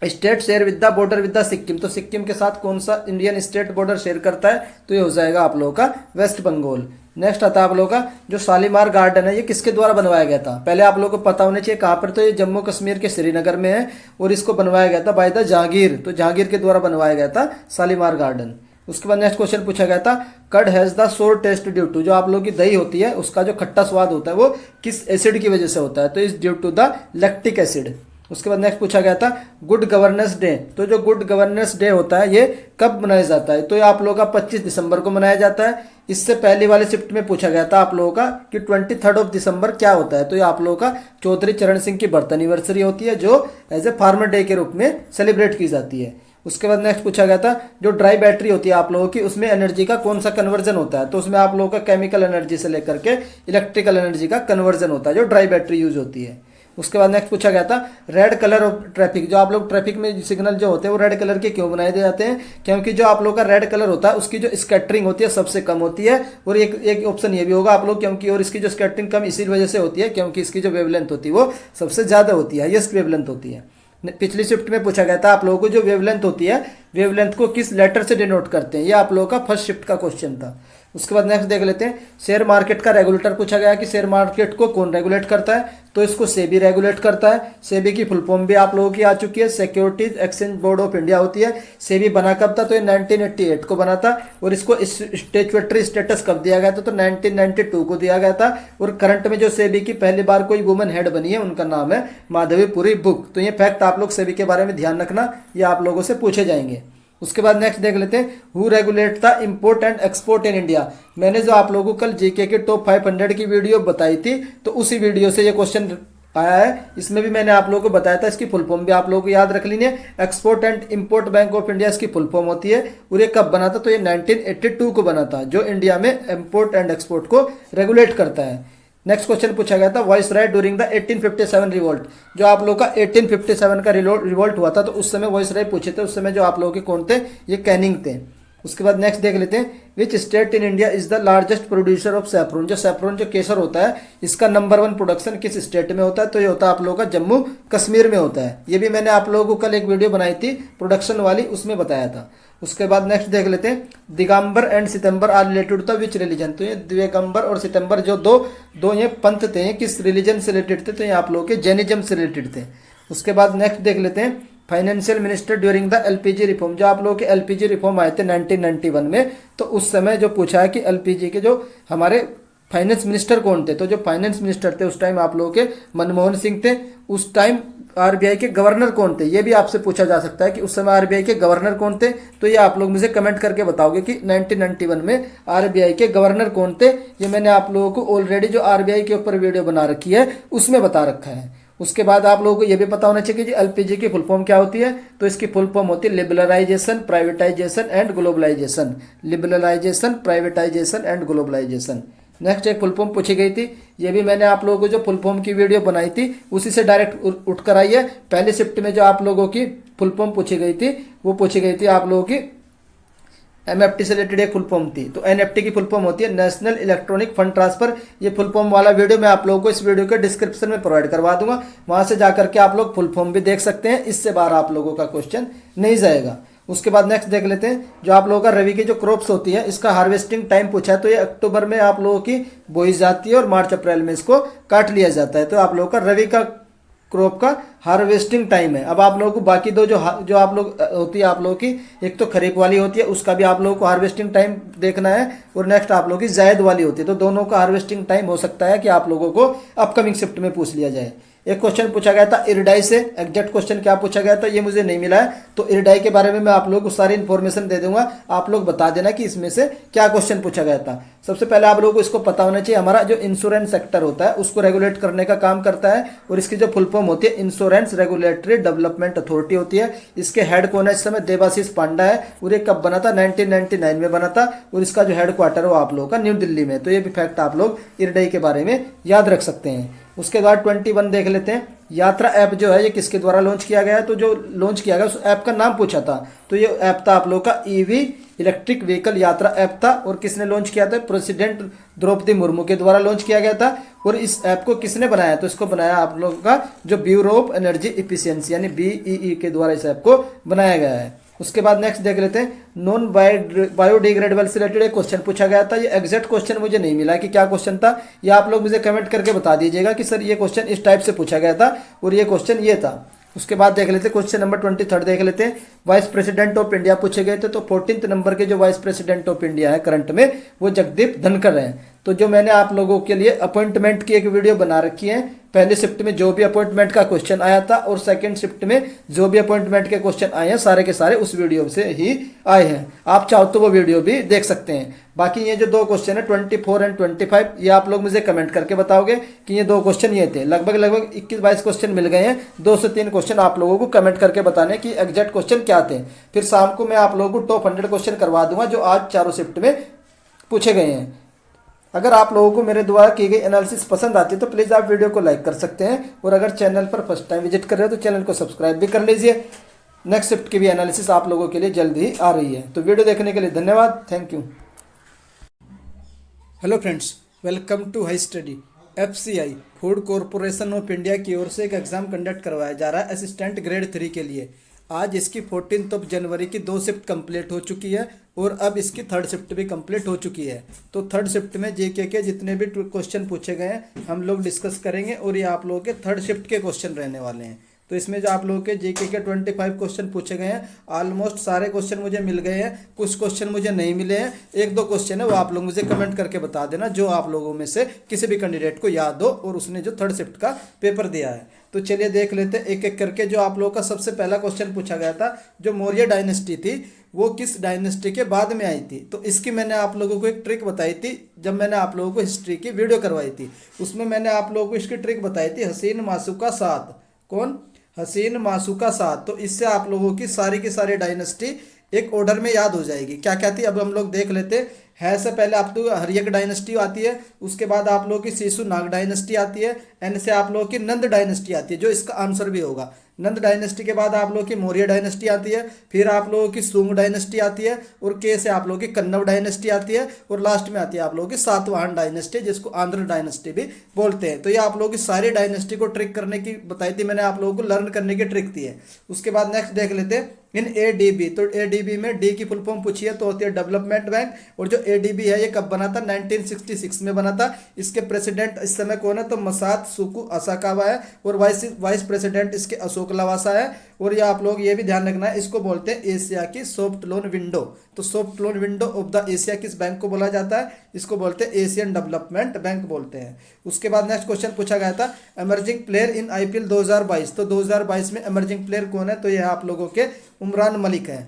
state share with the border with the Sikkim. तो सिक्किम के साथ कौन सा इंडियन स्टेट बॉर्डर शेयर करता है? तो ये हो जाएगा आप लोगों का वेस्ट बंगाल। नेक्स्ट आता है आप लोगों का जो शालीमार गार्डन है, ये किसके द्वारा बनवाया गया था? पहले आप लोगों को पता होना चाहिए कहाँ पर, तो ये जम्मू कश्मीर के श्रीनगर में है, और इसको बनवाया गया था बाय द जहांगीर। तो जहांगीर के द्वारा बनवाया गया था शालीमार गार्डन। उसके बाद नेक्स्ट क्वेश्चन पूछा गया था curd has the sour taste due to. जो आप लोगों की दही होती है उसका जो खट्टा स्वाद होता है वो किस एसिड की वजह से होता है? तो is due to the lactic acid. उसके बाद नेक्स्ट पूछा गया था गुड गवर्नेंस डे। तो जो गुड गवर्नेंस डे होता है ये कब मनाया जाता है? तो ये आप लोगों का 25 दिसंबर को मनाया जाता है। इससे पहले वाले शिफ्ट में पूछा गया था आप लोगों का कि 23 दिसंबर क्या होता है? तो ये आप लोगों का चौधरी चरण सिंह की बर्थ एनिवर्सरी होती है, जो एज ए फार्मर डे के रूप में सेलिब्रेट की जाती है। उसके बाद नेक्स्ट पूछा गया था जो ड्राई बैटरी होती है आप लोगों की, उसमें एनर्जी का कौन सा कन्वर्जन होता है? तो उसमें आप लोगों का केमिकल एनर्जी से लेकर के इलेक्ट्रिकल एनर्जी का कन्वर्जन होता है, जो ड्राई बैटरी यूज होती है। उसके बाद नेक्स्ट पूछा गया था रेड कलर ऑफ ट्रैफिक। जो आप लोग ट्रैफिक में सिग्नल जो होते हैं वो रेड कलर के क्यों बनाए जाते हैं? क्योंकि जो आप लोग का रेड कलर होता है उसकी जो स्कैटरिंग होती है सबसे कम होती है। और एक ऑप्शन ये भी होगा आप लोग क्योंकि, और इसकी जो स्कैटरिंग कम इसी वजह से होती है क्योंकि इसकी जो वेवलेंथ होती है वो सबसे ज्यादा होती है, हाईएस्ट वेवलेंथ होती है। पिछली शिफ्ट में पूछा गया था आप लोगों को जो वेवलेंथ होती है, वेवलेंथ को किस लेटर से डिनोट करते हैं? ये आप लोगों का फर्स्ट शिफ्ट का क्वेश्चन था। उसके बाद नेक्स्ट देख लेते हैं शेयर मार्केट का रेगुलेटर पूछा गया कि शेयर मार्केट को कौन रेगुलेट करता है? तो इसको सेबी रेगुलेट करता है। सेबी की फुल फॉर्म भी आप लोगों की आ चुकी है, securities exchange board of India होती है। सेबी बना कब था? तो ये 1988 को बना था, और इसको स्टैट्यूटरी स्टेटस कब दिया गया था? तो 1992 को दिया गया था। और करंट में जो सेबी की पहली बार कोई वुमेन हेड बनी है उनका नाम है माधवीपुरी बुक। तो ये फैक्ट आप लोग सेबी के बारे में ध्यान रखना, ये आप लोगों से पूछे जाएंगे। उसके बाद नेक्स्ट देख लेते हैं who regulate the import and export in India. मैंने जो आप लोगों को कल जीके के टॉप 500 की वीडियो बताई थी, तो उसी वीडियो से ये क्वेश्चन आया है। इसमें भी मैंने आप लोगों को बताया था, इसकी फुल फॉर्म भी आप लोगों को याद रख लीजिए। Export and import bank of India इसकी फुल फॉर्म होती है। और ये कब बना था? तो ये 1982 को बना था, जो इंडिया में इंपोर्ट एंड एक्सपोर्ट को रेगुलेट करता है। नेक्स्ट क्वेश्चन पूछा गया था वाइसराय ड्यूरिंग द 1857 रिवोल्ट, जो आप लोगों का 1857 का रिवोल्ट हुआ था, तो उस समय वाइसराय पूछे थे, उस समय जो आप लोगों के कौन थे, ये कैनिंग थे। उसके बाद नेक्स्ट देख लेते हैं, which state in India is the largest producer of saffron, जो सैफरन जो केसर होता है इसका नंबर 1 प्रोडक्शन किस स्टेट में होता है, तो ये होता है आप लोगों का जम्मू कश्मीर में होता है। ये भी मैंने आप लोगों को कल एक वीडियो बनाई थी प्रोडक्शन वाली, उसमें बताया था। उसके बाद नेक्स्ट देख लेते हैं, Digambar and Shwetambar are related to which religion, तो ये दिगंबर और सितंबर जो दो ये पंथ थे, किस रिलीजन से रिलेटेड थे, तो ये आप लोगों के जैनिज्म से रिलेटेड थे। उसके बाद नेक्स्ट देख लेते हैं, financial minister during the LPG reform, जो आप लोगों के एलपीजी रिफॉर्म आए थे 1991 में, तो उस समय जो पूछा है कि एलपीजी के जो हमारे फाइनेंस मिनिस्टर कौन थे, तो जो फाइनेंस मिनिस्टर थे उस टाइम आप लोगों के मनमोहन सिंह थे। उस टाइम आरबीआई के गवर्नर कौन थे, ये भी आपसे पूछा जा सकता है कि उस समय आरबीआई के गवर्नर कौन थे, तो ये आप लोग मुझे कमेंट करके बताओगे कि 1991 में आरबीआई के गवर्नर कौन थे। ये मैंने आप लोगों को ऑलरेडी जो आरबीआई के ऊपर वीडियो बना रखी है उसमें बता रखा है। उसके बाद आप लोगों को ये भी पता होना चाहिए कि एलपीजी की फुल फॉर्म क्या होती है, तो इसकी फुल फॉर्म होती है liberalisation, privatisation and globalisation, liberalisation, privatisation and globalisation. Next एक फुल फॉर्म पूछी गई थी, ये भी मैंने आप लोगों को जो फुल फॉर्म की वीडियो बनाई थी उसी से डायरेक्ट उठ कर आई है। पहले शिफ्ट में जो आप लोगों की फुल फॉर्म पूछी गई थी वो पूछी गई थी आप लोगों की एमएफटी से रिलेटेड एक फुल फॉर्म थी, तो एनएफटी की फुल फॉर्म होती है नेशनल इलेक्ट्रॉनिक फंड ट्रांसफर। ये फुल फॉर्म वाला वीडियो मैं आप लोगों को इस वीडियो के डिस्क्रिप्शन में प्रोवाइड करवा दूंगा, वहां से जाकर के आप लोग फुल फॉर्म भी देख सकते हैं, इससे बाहर आप लोगों का क्वेश्चन नहीं जाएगा। उसके बाद नेक्स्ट देख लेते हैं, जो आप लोगों का रवि की जो क्रॉप्स होती है इसका हार्वेस्टिंग टाइम पूछा है, तो ये अक्टूबर में आप लोगों की बोई जाती है और मार्च अप्रैल में इसको काट लिया जाता है। तो आप लोगों का रवि का क्रॉप का हार्वेस्टिंग टाइम है। अब आप लोगों को बाकी दो जो आप लोग होती है आप लोगों की, एक तो खरीफ वाली होती है उसका भी आप लोगों को हार्वेस्टिंग टाइम देखना है, और नेक्स्ट आप लोगों की जायद वाली होती है, तो दोनों का हार्वेस्टिंग टाइम हो सकता है कि आप लोगों को अपकमिंग शिफ्ट में पूछ लिया जाए। एक क्वेश्चन पूछा गया था इरडाई से, एग्जैक्ट क्वेश्चन क्या पूछा गया था ये मुझे नहीं मिला है, तो इरडाई के बारे में मैं आप लोगों को सारी इन्फॉर्मेशन दे दूंगा, आप लोग बता देना कि इसमें से क्या क्वेश्चन पूछा गया था। सबसे पहले आप लोगों को इसको पता होना चाहिए, हमारा जो इंश्योरेंस सेक्टर होता है उसको रेगुलेट करने का काम करता है, और इसकी जो फुल फॉर्म होती है इंश्योरेंस रेगुलेटरी डेवलपमेंट अथॉरिटी होती है। इसके हेड कौन है इस समय, देवाशीष पांडा है, और ये कब बना था 1999 में बना था, और इसका जो हेड क्वार्टर है वो आप लोगों का न्यू दिल्ली में। तो ये भी फैक्ट आप लोग इरडाई के बारे में याद रख सकते हैं। उसके बाद 21 देख लेते हैं, यात्रा ऐप जो है ये किसके द्वारा लॉन्च किया गया है, तो जो लॉन्च किया गया उस ऐप का नाम पूछा था, तो ये ऐप था आप लोगों का ईवी इलेक्ट्रिक व्हीकल यात्रा ऐप था, और किसने लॉन्च किया था, प्रेसिडेंट द्रौपदी मुर्मू के द्वारा लॉन्च किया गया था। और इस ऐप को किसने बनाया, तो इसको बनाया आप लोगों का जो ब्यूरो ऑफ एनर्जी इफिशियंसी यानी बीईई के द्वारा इस ऐप को बनाया गया है। उसके बाद नेक्स्ट देख लेते हैं, नॉन बायोडिग्रेडेबल से रिलेटेड एक क्वेश्चन पूछा गया था, ये एग्जैक्ट क्वेश्चन मुझे नहीं मिला कि क्या क्वेश्चन था, ये आप लोग मुझे कमेंट करके बता दीजिएगा कि सर ये क्वेश्चन इस टाइप से पूछा गया था और ये क्वेश्चन ये था। उसके बाद देख लेते हैं क्वेश्चन नंबर 23 देख लेते हैं, वाइस प्रेसिडेंट ऑफ इंडिया पूछे गए थे, तो 14th नंबर के जो वाइस प्रेसिडेंट ऑफ इंडिया है करंट में वो जगदीप धनखड़ हैं। तो जो मैंने आप लोगों के लिए अपॉइंटमेंट की एक वीडियो बना रखी है, पहले शिफ्ट में जो भी अपॉइंटमेंट का क्वेश्चन आया था और सेकंड शिफ्ट में जो भी अपॉइंटमेंट के क्वेश्चन आए हैं सारे के सारे उस वीडियो से ही आए हैं, आप चाहो तो वो वीडियो भी देख सकते हैं। बाकी ये जो दो क्वेश्चन है 24 एंड 25 ये आप लोग मुझे कमेंट करके बताओगे कि ये दो क्वेश्चन ये थे। लगभग 21-22 क्वेश्चन मिल गए हैं, 2 से 3 क्वेश्चन आप लोगों को कमेंट करके बताने कि एग्जैक्ट क्वेश्चन क्या थे। फिर शाम को मैं आप लोगों को टॉप 100 क्वेश्चन करवा दूंगा जो आज चारों शिफ्ट में पूछे गए हैं। अगर आप लोगों को मेरे द्वारा की गई एनालिसिस पसंद आती है तो प्लीज़ आप वीडियो को लाइक कर सकते हैं, और अगर चैनल पर फर्स्ट टाइम विजिट कर रहे हो तो चैनल को सब्सक्राइब भी कर लीजिए। नेक्स्ट शिफ्ट की भी एनालिसिस आप लोगों के लिए जल्द ही आ रही है। तो वीडियो देखने के लिए धन्यवाद, thank you. Hello friends, welcome to high study. FCI food corporation of India की ओर से एक एग्जाम कंडक्ट करवाया जा रहा है असिस्टेंट ग्रेड 3 के लिए। आज इसकी 14 जनवरी की 2 शिफ्ट कंप्लीट हो चुकी है और अब इसकी 3rd शिफ्ट भी कंप्लीट हो चुकी है। तो 3rd शिफ्ट में जेके के जितने भी क्वेश्चन पूछे गए हैं हम लोग डिस्कस करेंगे, और ये आप लोगों के 3rd शिफ्ट के क्वेश्चन रहने वाले हैं। तो इसमें जो आप लोगों के जेके के 25 क्वेश्चन पूछे गए हैं, ऑलमोस्ट सारे क्वेश्चन मुझे मिल गए हैं, कुछ क्वेश्चन मुझे नहीं मिले हैं, 1-2 क्वेश्चन है वो आप लोग मुझे कमेंट करके बता देना जो आप लोगों में से किसी भी कैंडिडेट को याद हो और उसने जो 3rd शिफ्ट का पेपर दिया है। तो चलिए देख लेते हैं एक एक करके। जो आप लोगों का सबसे पहला क्वेश्चन पूछा गया था, जो मौर्य डायनेस्टी थी वो किस डायनेस्टी के बाद में आई थी, तो इसकी मैंने आप लोगों को एक ट्रिक बताई थी जब मैंने आप लोगों को हिस्ट्री की वीडियो करवाई थी। उसमें मैंने आप लोगों को इसकी ट्रिक बताई थी हसीन मासुका साथ। कौन? हसीन मासुका साथ। तो इससे आप लोगों की सारी डायनेस्टी एक ऑर्डर में याद हो जाएगी। क्या क्या थी अब हम लोग देख लेते। है से पहले आप लोग हर्यक डायनेस्टी आती है, उसके बाद आप लोगों की शिशु नाग डायनेस्टी आती है, एन से आप लोगों की नंद डायनेस्टी आती है, जो इसका आंसर भी होगा। नंद डायनेस्टी के बाद आप लोगों की मौर्य डायनेस्टी आती है, फिर आप लोगों की सुंग डायनेस्टी आती है, और के से आप लोगों की कन्नव डायनेस्टी आती है, और लास्ट में आती है आप लोगों की सातवाहन डायनेस्टी, जिसको आंध्र डायनेस्टी भी बोलते हैं। तो ये आप लोगों की सारी डायनेस्टी को ट्रिक करने की बताई थी मैंने, आप लोगों को लर्न करने की ट्रिक थी है। उसके बाद नेक्स्ट देख लेते हैं इन एडीबी। तो एडीबी में डी की फुल फॉर्म पूछी है तो होती है डेवलपमेंट बैंक। और जो एडीबी है ये कब बना था? 1966 में बना था। इसके प्रेसिडेंट इस समय कौन है? तो मसात सुकु असाकावा है, और वाइस प्रेसिडेंट इसके अशोक लवासा है। और ये आप लोग ये भी ध्यान रखना है, इसको बोलते हैं एशिया की सॉफ्ट लोन विंडो। तो soft loan window of the Asia किस बैंक को बोला जाता है? इसको बोलते हैं एशियन डेवलपमेंट बैंक बोलते हैं। उसके बाद नेक्स्ट क्वेश्चन पूछा गया था एमर्जिंग प्लेयर इन आईपीएल 2022। तो 2022 में एमर्जिंग प्लेयर कौन है? तो यह आप लोगों के उमरान मलिक है।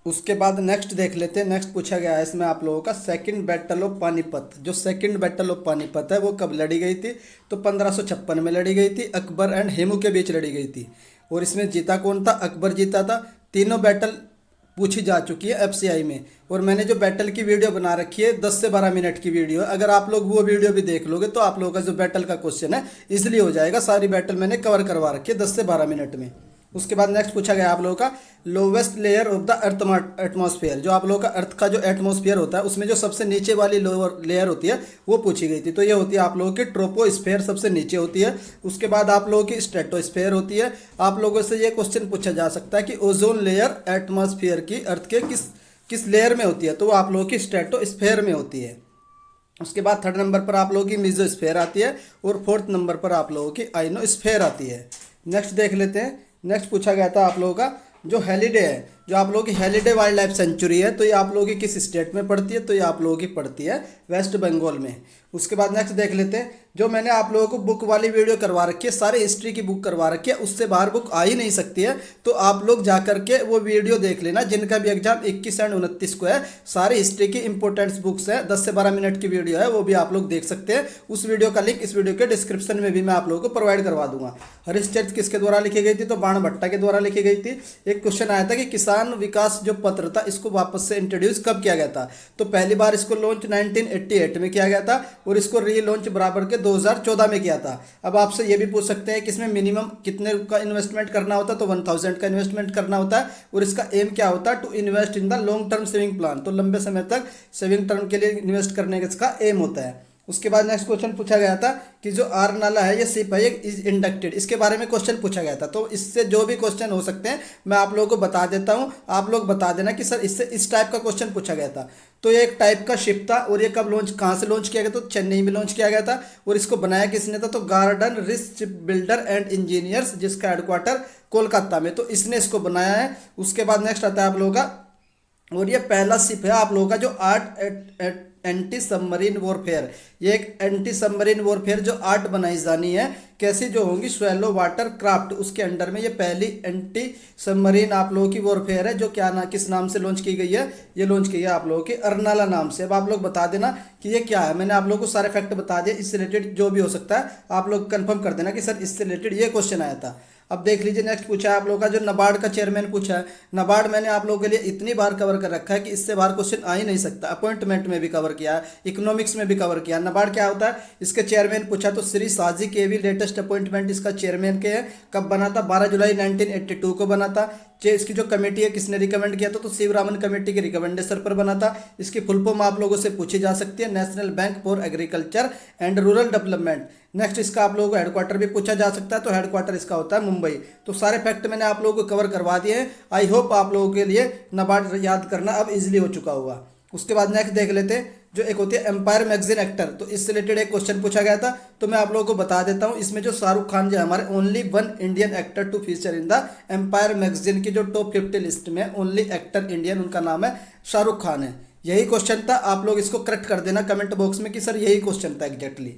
उसके बाद नेक्स्ट देख लेते हैं। नेक्स्ट पूछा गया है इसमें आप लोगों का सेकंड बैटल ऑफ पानीपत। जो सेकंड बैटल ऑफ पानीपत है वो कब लड़ी गई थी? तो 1556 में लड़ी गई थी, अकबर एंड हेमू के बीच लड़ी गई थी। और इसमें जीता कौन था? अकबर जीता था। तीनों बैटल पूछी जा चुकी है एफसीआई में, और मैंने जो बैटल की वीडियो बना रखी है 10 से 12 मिनट की वीडियो, अगर आप लोग वो वीडियो भी देख लोगे तो आप लोगों का जो बैटल का क्वेश्चन है इजीली हो जाएगा। सारी बैटल मैंने कवर करवा रखी है 10 से 12 मिनट में। उसके बाद नेक्स्ट पूछा गया आप लोगों का lowest layer of the earth atmosphere. जो आप लोगों का अर्थ का जो एटमॉस्फेयर होता है उसमें जो सबसे नीचे वाली लोअर लेयर होती है वो पूछी गई थी। तो ये होती है आप लोगों की ट्रोपोस्फेयर, सबसे नीचे होती है। उसके बाद आप लोगों की स्ट्रेटोस्फेयर होती है। आप लोगों से ये क्वेश्चन पूछा जा सकता है कि ओजोन लेयर एटमॉस्फेयर की अर्थ के किस लेयर में होती है? तो वो आप लोगों की स्ट्रेटोस्फेयर में होती है। उसके बाद थर्ड नंबर पर आप लोगों की मेसोस्फेयर आती है, और फोर्थ नंबर पर आप लोगों की आइनोस्फेयर आती है। नेक्स्ट देख लेते हैं। नेक्स्ट पूछा गया था आप लोगों का जो हेलिडे है, जो आप लोगों की हेलिडे वाइल्ड लाइफ सेंचुरी है, तो ये आप लोगों की किस स्टेट में पड़ती है? तो ये आप लोगों की पड़ती है वेस्ट बंगाल में। उसके बाद नेक्स्ट देख लेते हैं। जो मैंने आप लोगों को बुक वाली वीडियो करवा रखी है, सारे हिस्ट्री की बुक करवा रखी है, उससे बाहर बुक आ ही नहीं सकती है। तो आप लोग जा करके वो वीडियो देख लेना, जिनका भी एग्जाम 21 एंड 29 को है। सारी हिस्ट्री की इंपॉर्टेंट्स बुक्स है, 10 से 12 मिनट की वीडियो है, वो भी आप लोग देख सकते हैं। उस वीडियो का लिंक इस वीडियो के डिस्क्रिप्शन में भी मैं आप लोगों को प्रोवाइड करवा दूंगा। हरिश्चंद्र किसके द्वारा लिखी गई थी? तो बाणभट्टा के द्वारा लिखी गई थी। एक क्वेश्चन आया था कि किसान विकास जो पत्र था इसको वापस से इंट्रोड्यूस कब किया गया था? तो पहली बार इसको लॉन्च 1988 में किया गया था, और इसको री लॉन्च बराबर के 2014 में किया था। अब आपसे ये भी पूछ सकते हैं कि इसमें मिनिमम कितने का इन्वेस्टमेंट करना होता है? तो 1000 का इन्वेस्टमेंट करना होता है। और इसका एम क्या होता है? To invest in the long term saving plan. तो लंबे समय तक सेविंग टर्म के लिए इन्वेस्ट करने का इसका एम होता है। उसके बाद नेक्स्ट क्वेश्चन पूछा गया था कि जो आर नाला है ये सिपाही इज इंडक्टेड, इसके बारे में क्वेश्चन पूछा गया था। तो इससे जो भी क्वेश्चन हो सकते हैं मैं आप लोगों को बता देता हूं, आप लोग बता देना कि सर इससे इस टाइप का क्वेश्चन पूछा गया था। तो ये एक टाइप का शिप था, और ये कब लॉन्च, कहाँ से लॉन्च किया गया? तो चेन्नई में लॉन्च किया गया था। और इसको बनाया किसने था? तो garden rich ship builder and engineers, जिसका हेडक्वार्टर कोलकाता में, तो इसने इसको बनाया है। उसके बाद नेक्स्ट आता है आप लोगों का, और ये पहला शिप है आप लोगों का जो एंटी सबमरीन वॉरफेयर। ये एक एंटी सबमरीन वॉरफेयर जो 8 बनाई जानी है, कैसी जो होंगी स्वैलो वाटर क्राफ्ट, उसके अंडर में ये पहली एंटी सबमरीन आप लोगों की वॉरफेयर है, जो क्या ना किस नाम से लॉन्च की गई है? ये लॉन्च की है आप लोगों की अर्नाला नाम से। अब आप लोग बता देना कि ये क्या है। मैंने आप लोगों को सारे फैक्ट बता दिए, इससे रिलेटेड जो भी हो सकता है आप लोग कंफर्म कर देना कि सर इससे रिलेटेड ये क्वेश्चन आया था। अब देख लीजिए नेक्स्ट पूछा है आप लोगों का जो नाबार्ड का चेयरमैन पूछा है। नाबार्ड मैंने आप लोगों के लिए इतनी बार कवर कर रखा है कि इससे बाहर क्वेश्चन आ ही नहीं सकता। अपॉइंटमेंट में भी कवर किया, इकोनॉमिक्स में भी कवर किया। नाबार्ड क्या होता है, इसके चेयरमैन पूछा तो श्री साजी के भी लेटेस्ट अपॉइंटमेंट इसका चेयरमैन के है। कब बना था? 12 जुलाई 1982 को बना था। इसकी जो कमेटी है किसने रिकमेंड किया था? तो शिवरामन कमेटी के रिकमेंडेशन पर बना था। इसकी फुल फॉर्म आप लोगों से पूछी जा सकती है, national bank for agriculture and rural development. Next इसका आप लोगों को हेडक्वार्टर भी पूछा जा सकता है, तो हेडक्वार्टर इसका होता है मुंबई। तो सारे फैक्ट मैंने आप लोगों को कवर करवा दिए हैं। आई होप आप लोगों के लिए नाबार्ड याद करना अब इजीली हो चुका होगा। उसके बाद नेक्स्ट देख लेते हैं जो एक होती है एम्पायर मैगजीन एक्टर। तो इससे रिलेटेड एक क्वेश्चन पूछा गया था, तो मैं आप लोगों को बता देता हूं। इसमें जो शाहरुख खान जो है हमारे only 1 Indian actor to feature in the empire magazine की जो टॉप 50 लिस्ट में ओनली एक्टर इंडियन, उनका नाम है शाहरुख खान है। यही क्वेश्चन था, आप लोग इसको करेक्ट कर देना कमेंट बॉक्स में कि सर यही क्वेश्चन था एग्जैक्टली।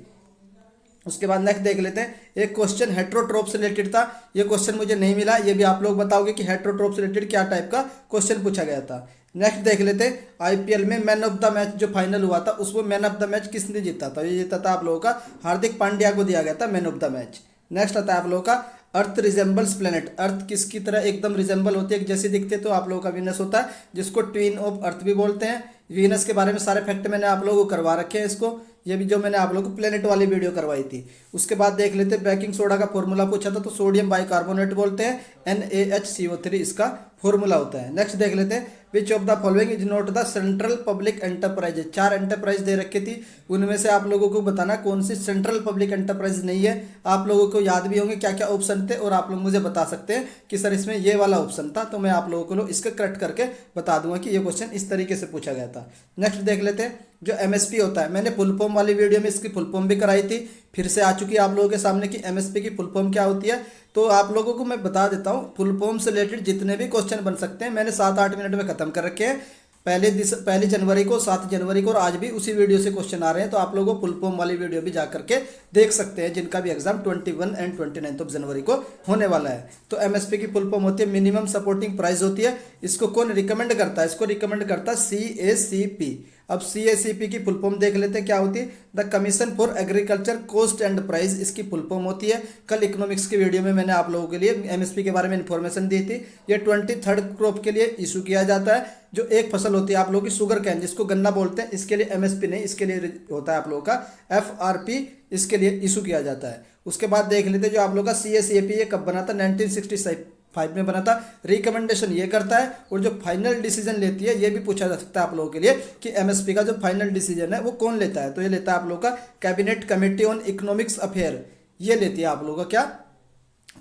उसके बाद नेक्स्ट देख लेते हैं। एक क्वेश्चन हेट्रोट्रोप से रिलेटेड था, ये क्वेश्चन मुझे नहीं मिला, ये भी आप लोग बताओगे कि हेट्रोट्रोप से रिलेटेड क्या टाइप का क्वेश्चन पूछा गया था। नेक्स्ट देख लेते हैं आईपीएल में मैन ऑफ द मैच जो फाइनल हुआ था उसमें मैन ऑफ द मैच किसने जीता था? ये जीता था आप लोगों का हार्दिक पांड्या को दिया गया था man of the match. Next आता है आप लोगों का अर्थ रिजेंबल्स प्लेनेट, अर्थ किसकी तरह एकदम रिजेंबल होती है, जैसे दिखते, तो आप लोगों का वीनस होता है, जिसको ट्विन ऑफ अर्थ भी बोलते हैं। वीनस के बारे में सारे फैक्ट मैंने आप लोगों को करवा रखे हैं इसको, ये भी जो मैंने आप लोगों को प्लेनेट वाली वीडियो करवाई थी। उसके बाद देख लेते हैं बेकिंग सोडा का फॉर्मूला पूछा था, तो सोडियम बाइकार्बोनेट बोलते हैं, NaHCO3 इसका फॉर्मूला होता है। नेक्स्ट देख लेते हैं, which of the following is not the central public enterprise. 4 enterprise दे रखी थी, उनमें से आप लोगों को बताना कौन सी सेंट्रल पब्लिक एंटरप्राइज नहीं है। आप लोगों को याद भी होंगे क्या क्या ऑप्शन थे, और आप लोग मुझे बता सकते हैं कि सर इसमें ये वाला ऑप्शन था, तो मैं आप लोगों को इसका करेक्ट करके बता दूंगा कि ये क्वेश्चन इस तरीके से पूछा गया था। नेक्स्ट देख लेते हैं, जो MSP होता है, मैंने फुल फॉर्म वाली वीडियो में इसकी फुल फॉर्म भी कराई थी, फिर से आ चुकी है आप लोगों के सामने कि MSP की फुल फॉर्म क्या होती है। तो आप लोगों को मैं बता देता हूँ, फुल फॉर्म से रिलेटेड जितने भी क्वेश्चन बन सकते हैं मैंने 7-8 मिनट में खत्म कर रखे हैं। पहली जनवरी को, 7 जनवरी को, और आज भी उसी वीडियो से क्वेश्चन आ रहे हैं, तो आप लोगों को फुल फॉर्म वाली वीडियो भी जा करके देख सकते हैं, जिनका भी एग्जाम 21 एंड 29 ऑफ जनवरी को होने वाला है। तो MSP की फुल फॉर्म होती है मिनिमम सपोर्टिंग प्राइस होती है। इसको कौन रिकमेंड करता है? इसको रिकमेंड करता है CACP। अब CACP की फुल फॉर्म देख लेते हैं क्या होती है। The commission for agriculture cost and price इसकी फुल फॉर्म होती है। कल इकोनॉमिक्स की वीडियो में मैंने आप लोगों के लिए MSP के बारे में इंफॉर्मेशन दी थी। ये 23rd क्रॉप के लिए इशू किया जाता है, जो एक फसल होती है आप लोगों की शुगर कैन, जिसको गन्ना बोलते हैं, इसके लिए MSP नहीं, इसके लिए होता है आप लोगों का FRP, इसके लिए इशू किया जाता है। उसके बाद देख लेते हैं जो आप लोगों का CACP ये कब बना था, 1965 में बना था। रिकमेंडेशन ये करता है, और जो फाइनल डिसीजन लेती है, ये भी पूछा जा सकता है आप लोगों के लिए कि MSP का जो फाइनल डिसीजन है वो कौन लेता है। तो ये लेता है आप लोगों का cabinet committee on economics affair, ये लेती है आप लोगों का क्या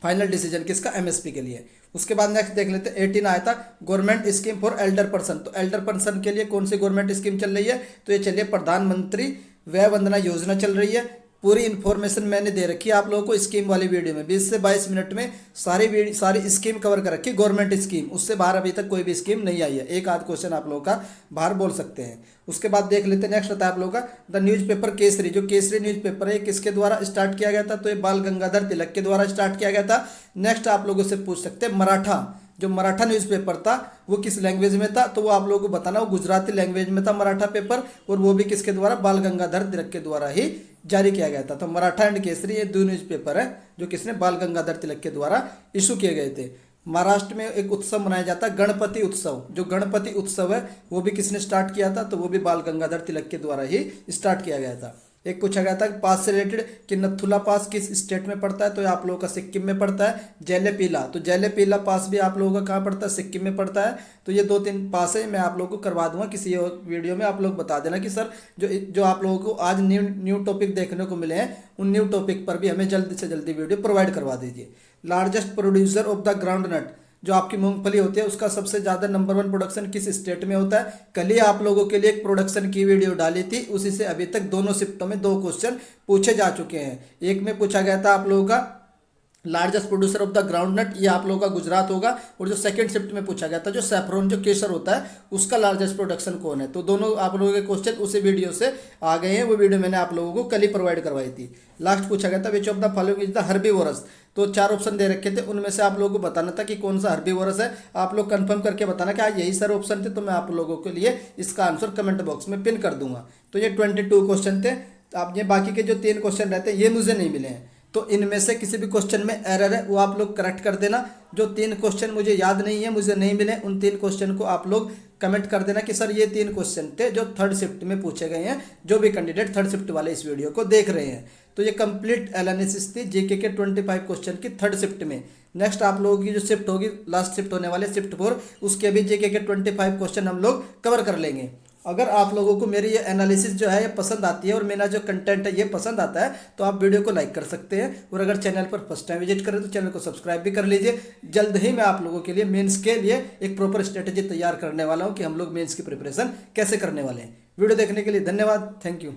फाइनल डिसीजन किसका, MSP के लिए। उसके बाद नेक्स्ट देख लेते हैं 18 आया था government scheme for Elder person. तो एल्डर पर्सन के लिए कौन सी गवर्नमेंट स्कीम चल रही है, तो ये चलिए प्रधानमंत्री वय वंदना योजना चल रही है। पूरी इन्फॉर्मेशन मैंने दे रखी है आप लोगों को स्कीम वाली वीडियो में, 20 से 22 मिनट में सारी स्कीम कवर कर रखी है, गवर्नमेंट स्कीम। उससे बाहर अभी तक कोई भी स्कीम नहीं आई है। एक आध क्वेश्चन आप लोगों का बाहर बोल सकते हैं। उसके बाद देख लेते हैं नेक्स्ट आता है आप लोगों का द न्यूज़पेपर केसरी। जो केसरी न्यूज़पेपर है किसके द्वारा स्टार्ट किया गया था, तो ये बाल गंगाधर तिलक के द्वारा स्टार्ट किया गया था। नेक्स्ट आप लोगों से पूछ सकते हैं मराठा, जो मराठा न्यूज़पेपर था वो किस लैंग्वेज में था, तो वो आप लोगों को बताना, वो गुजराती लैंग्वेज में था मराठा पेपर, और वो भी किसके द्वारा, बाल गंगाधर तिलक के द्वारा ही जारी किया गया था। तो मराठा एंड केसरी ये 2 न्यूज़पेपर है जो किसने, बाल गंगाधर तिलक के द्वारा इशू किए गए थे। महाराष्ट्र में एक उत्सव मनाया जाता है गणपति उत्सव, जो गणपति उत्सव है वो भी किसने स्टार्ट किया था, तो वो भी बाल गंगाधर तिलक के द्वारा ही स्टार्ट किया गया था। एक पूछा गया था पास से रिलेटेड कि नथुला पास किस स्टेट में पड़ता है, तो ये आप लोगों का सिक्किम में पड़ता है। जैलेपीला, तो जैलेपीला पास भी आप लोगों का कहाँ पड़ता है, सिक्किम में पड़ता है। तो ये 2-3 पास है, मैं आप लोगों को करवा दूंगा किसी और वीडियो में। आप लोग बता देना कि सर जो आप लोगों को आज न्यू टॉपिक देखने को मिले हैं, उन न्यू टॉपिक पर भी हमें जल्दी से जल्दी वीडियो प्रोवाइड करवा दीजिए। Largest producer of the groundnut, जो आपकी मूंगफली होती है उसका सबसे ज़्यादा नंबर 1 प्रोडक्शन किस स्टेट में होता है। कल ही आप लोगों के लिए एक प्रोडक्शन की वीडियो डाली थी, उसी से अभी तक दोनों शिफ्टों में 2 क्वेश्चन पूछे जा चुके हैं। एक में पूछा गया था आप लोगों का largest producer of the groundnut, ये आप लोगों का गुजरात होगा। और जो सेकंड शिफ्ट में पूछा गया था जो सैफरॉन जो केसर होता है उसका लार्जेस्ट प्रोडक्शन कौन है, तो दोनों आप लोगों के क्वेश्चन उसी वीडियो से आ गए हैं। वो वीडियो मैंने आप लोगों को कल ही प्रोवाइड करवाई थी। लास्ट पूछा गया था which of the following is the herbivorous. तो 4 ऑप्शन दे रखे थे, उनमें से आप लोगों को बताना था कि कौन सा हर्बीवोरस है। आप लोग कंफर्म करके बताना कि आज यही सारे ऑप्शन थे, तो मैं आप लोगों के लिए इसका आंसर कमेंट बॉक्स में पिन कर दूंगा। तो ये 22 क्वेश्चन थे। आप ये बाकी के जो 3 क्वेश्चन रहते हैं ये मुझे नहीं मिले हैं, तो इनमें से किसी भी क्वेश्चन में एरर है वो आप लोग करेक्ट कर देना। जो 3 क्वेश्चन मुझे याद नहीं है, मुझे नहीं मिले, उन 3 क्वेश्चन को आप लोग कमेंट कर देना कि सर ये 3 क्वेश्चन थे जो 3rd शिफ्ट में पूछे गए हैं, जो भी कैंडिडेट 3rd शिफ्ट वाले इस वीडियो को देख रहे हैं। तो ये कंप्लीट एनालिसिस थी जीके के 25 क्वेश्चन की 3rd शिफ्ट में। नेक्स्ट आप लोगों की जो शिफ्ट होगी, लास्ट शिफ्ट होने वाले शिफ्ट 4, उसके भी जीके के 25 क्वेश्चन हम लोग कवर कर लेंगे। अगर आप लोगों को मेरी ये एनालिसिस जो है ये पसंद आती है और मेरा जो कंटेंट है ये पसंद आता है, तो आप वीडियो को लाइक कर सकते हैं। और अगर चैनल पर फर्स्ट टाइम विजिट करें तो चैनल को सब्सक्राइब भी कर लीजिए। जल्द ही मैं आप लोगों के लिए मेंस के लिए एक प्रॉपर स्ट्रेटेजी तैयार करने वाला हूं कि हम लोग मेंस की प्रिपरेशन कैसे करने वाले हैं। वीडियो देखने के लिए धन्यवाद, thank you.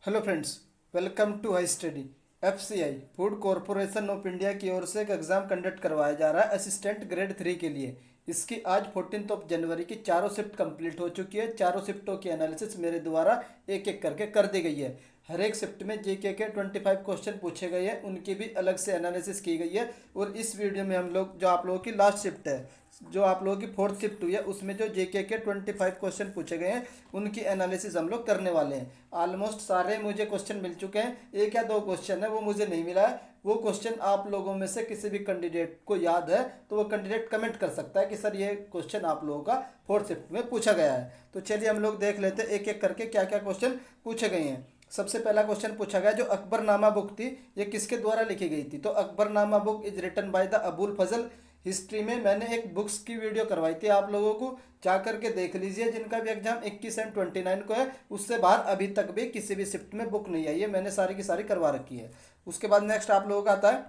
Hello friends, welcome to high study. FCI food corporation of India की ओर से एक एग्जाम कंडक्ट करवाया जा रहा है असिस्टेंट ग्रेड 3 के लिए। इसकी आज 14 जनवरी की 4 शिफ्ट कंप्लीट हो चुकी है। 4 शिफ्टों की एनालिसिस मेरे द्वारा एक एक करके कर दी गई है। हर एक शिफ्ट में जीके के 25 क्वेश्चन पूछे गए हैं, उनकी भी अलग से एनालिसिस की गई है। और इस वीडियो में हम लोग जो आप लोगों की लास्ट शिफ्ट है, जो आप लोगों की फोर्थ शिफ्ट हुई है, उसमें जो जीके के 25 क्वेश्चन पूछे गए हैं उनकी एनालिसिस हम लोग करने वाले हैं। ऑलमोस्ट सारे मुझे क्वेश्चन मिल चुके हैं, एक या दो क्वेश्चन है वो मुझे नहीं मिला है। वो क्वेश्चन आप लोगों में से किसी भी कैंडिडेट को याद है तो वो कैंडिडेट कमेंट कर सकता है कि सर ये क्वेश्चन आप लोगों का फोर्थ शिफ्ट में पूछा गया है। तो चलिए हम लोग देख लेते हैं एक एक करके क्या क्या क्वेश्चन पूछे गए हैं। सबसे पहला क्वेश्चन पूछा गया, जो अकबरनामा बुक थी ये किसके द्वारा लिखी गई थी? तो Akbarnama book is written by the Abul Fazal. History में मैंने एक बुक्स की वीडियो करवाई थी, आप लोगों को जा करके देख लीजिए। जिनका भी एग्जाम 21 एंड 29 को है, उससे बाहर अभी तक भी किसी भी शिफ्ट में बुक नहीं आई है, मैंने सारी की सारी करवा रखी है। उसके बाद नेक्स्ट आप लोगों का आता है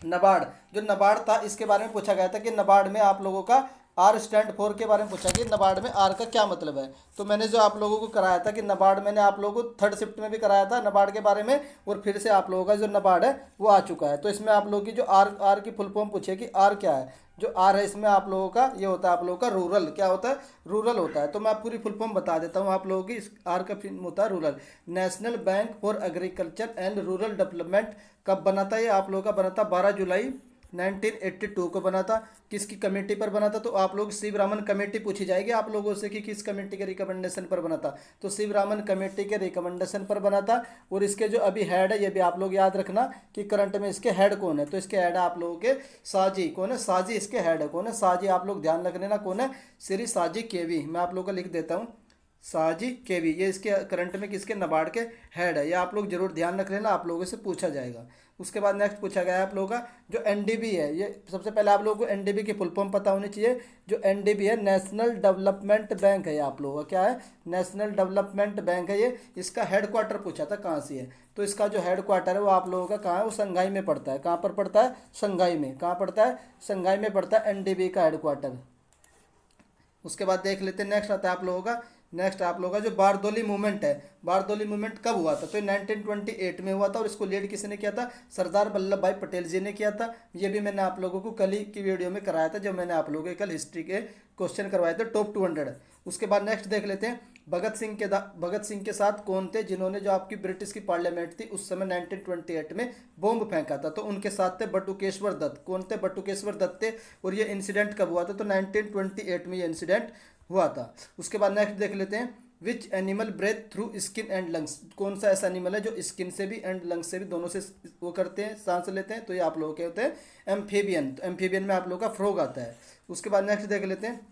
नबार्ड। जो नबार्ड था इसके बारे में पूछा गया था कि नबार्ड में आप लोगों का आर स्टैंड फॉर के बारे में पूछा कि नबार्ड में आर का क्या मतलब है। तो मैंने जो आप लोगों को कराया था कि नबार्ड, मैंने आप लोगों को थर्ड शिफ्ट में भी कराया था नबार्ड के बारे में, और फिर से आप लोगों का जो नबार्ड है वो आ चुका है। तो इसमें आप लोगों की जो आर की फुल फॉर्म पूछे कि आर क्या है। जो आर है इसमें आप लोगों का ये होता है आप लोगों का रूरल, क्या होता है? रूरल होता है। तो मैं पूरी फुल फॉर्म बता देता हूँ आप लोगों की। इस आर का होता है rural. National bank for agriculture and rural development कब बना था? ये आप लोगों का बना था 12 जुलाई 1982 को बना था। किसकी कमेटी पर बना था? तो आप लोग शिवरामन कमेटी पूछी जाएगी आप लोगों से कि किस कमेटी के रिकमेंडेशन पर बना था। तो शिवरामन कमेटी के रिकमेंडेशन पर बना था। और इसके जो अभी हेड है ये भी आप लोग याद रखना कि करंट में इसके हेड कौन है। तो इसके हेड है आप लोगों के साजी। कौन है? साजी इसके हेड है। कौन है? साजी। आप लोग ध्यान रख लेना कौन है? श्री साजी केवी। मैं आप लोग को लिख देता हूँ, साजी केवी। ये इसके करंट में किसके? नबार्ड के हेड है। ये आप लोग जरूर ध्यान रख लेना, आप लोगों से पूछा जाएगा। उसके बाद नेक्स्ट पूछा गया है आप लोगों का जो एनडीबी है। ये सबसे पहले आप लोगों को एनडीबी की फुल फॉर्म पता होनी चाहिए। जो एनडीबी है नेशनल डेवलपमेंट बैंक है। ये आप लोगों का क्या है? नेशनल डेवलपमेंट बैंक है ये। इसका हेड क्वार्टर पूछा था कहाँ से है। तो इसका जो हेड क्वार्टर है वो आप लोगों का कहाँ है? वो संघाई में पड़ता है। कहाँ पर पड़ता है? संघाई में। कहाँ पड़ता है? संघाई में पड़ता है एनडीबी का हेड क्वार्टर। उसके बाद देख लेते हैं नेक्स्ट आता है आप लोगों का, नेक्स्ट आप लोगों का जो बारदोली मूवमेंट है। बारदोली मूवमेंट कब हुआ था? तो ये 1928 में हुआ था। और इसको लीड किसने किया था? सरदार वल्लभ भाई पटेल जी ने किया था। ये भी मैंने आप लोगों को कल ही की वीडियो में कराया था, जब मैंने आप लोगों के कल हिस्ट्री के क्वेश्चन करवाए थे टॉप 200। उसके बाद नेक्स्ट देख लेते हैं भगत सिंह के साथ कौन थे जिन्होंने जो आपकी ब्रिटिश की पार्लियामेंट थी उस समय 1928 में बॉम्ब फेंका था? तो उनके साथ थे बटुकेश्वर दत्त। कौन थे? बटुकेश्वर दत्त थे। और ये इंसिडेंट कब हुआ था? तो 1928 में ये इंसिडेंट हुआ था। उसके बाद नेक्स्ट देख लेते हैं which animal breathe through skin and lungs. कौन सा ऐसा एनिमल है जो स्किन से भी एंड लंग्स से भी, दोनों से वो करते हैं, सांस लेते हैं? तो ये आप लोगों के होते हैं एम्फीबियन। तो एम्फीबियन में आप लोगों का फ्रॉग आता है। उसके बाद नेक्स्ट देख लेते हैं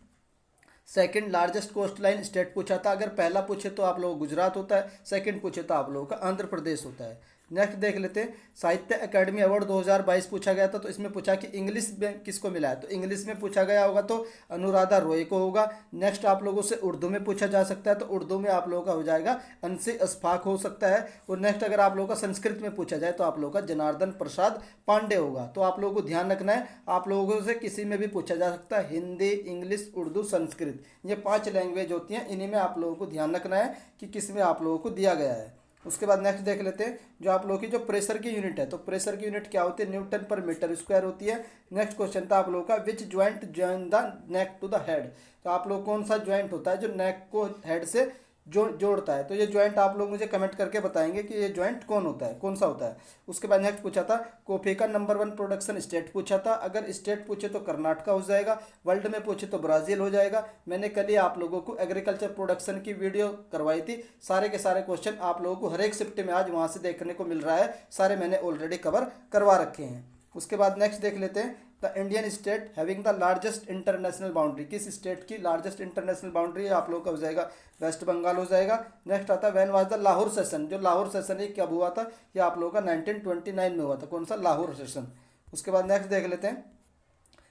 second largest coastline state पूछा था। अगर पहला पूछे तो आप लोग गुजरात होता है, सेकंड पूछे तो आप लोगों का आंध्र प्रदेश होता है। नेक्स्ट देख लेते हैं साहित्य अकेडमी अवार्ड 2022 पूछा गया था। तो इसमें पूछा कि इंग्लिश में किसको मिला है? तो इंग्लिश में पूछा गया होगा तो अनुराधा रॉय को होगा। नेक्स्ट आप लोगों से उर्दू में पूछा जा सकता है, तो उर्दू में आप लोगों का हो जाएगा अंशी अशफाक हो सकता है। और नेक्स्ट अगर आप लोगों का संस्कृत में पूछा जाए तो आप लोगों का जनार्दन प्रसाद पांडे होगा। तो आप लोगों को ध्यान रखना है, आप लोगों से किसी में भी पूछा जा सकता है, हिंदी, इंग्लिश, उर्दू, संस्कृत, ये 5 लैंग्वेज होती हैं। इन्हीं में आप लोगों को ध्यान रखना है कि किस में आप लोगों को दिया गया है। उसके बाद नेक्स्ट देख लेते हैं जो आप लोगों की जो प्रेशर की यूनिट है। तो प्रेशर की यूनिट क्या होती है? न्यूटन पर मीटर स्क्वायर होती है। नेक्स्ट क्वेश्चन था आप लोगों का which joint join the neck to the head. तो आप लोग कौन सा ज्वाइंट होता है जो नेक को हेड से जोड़ता है? तो ये ज्वाइंट आप लोग मुझे कमेंट करके बताएंगे कि ये ज्वाइंट कौन होता है, कौन सा होता है। उसके बाद नेक्स्ट पूछा था कॉफी का नंबर 1 प्रोडक्शन स्टेट पूछा था। अगर स्टेट पूछे तो कर्नाटका हो जाएगा, वर्ल्ड में पूछे तो ब्राज़ील हो जाएगा। मैंने कल ही आप लोगों को एग्रीकल्चर प्रोडक्शन की वीडियो करवाई थी। सारे के सारे क्वेश्चन आप लोगों को हर एक शिफ्ट में आज वहाँ से देखने को मिल रहा है, सारे मैंने ऑलरेडी कवर करवा रखे हैं। उसके बाद नेक्स्ट देख लेते हैं the Indian state having the largest international boundary. किस स्टेट की लार्जेस्ट इंटरनेशनल बाउंड्री है? आप लोगों का हो जाएगा वेस्ट बंगाल हो जाएगा। नेक्स्ट आता है when was the Lahore session. जो लाहौर सेशन है कब हुआ था? ये आप लोगों का 1929 में हुआ था। कौन सा? लाहौर सेशन। उसके बाद नेक्स्ट देख लेते हैं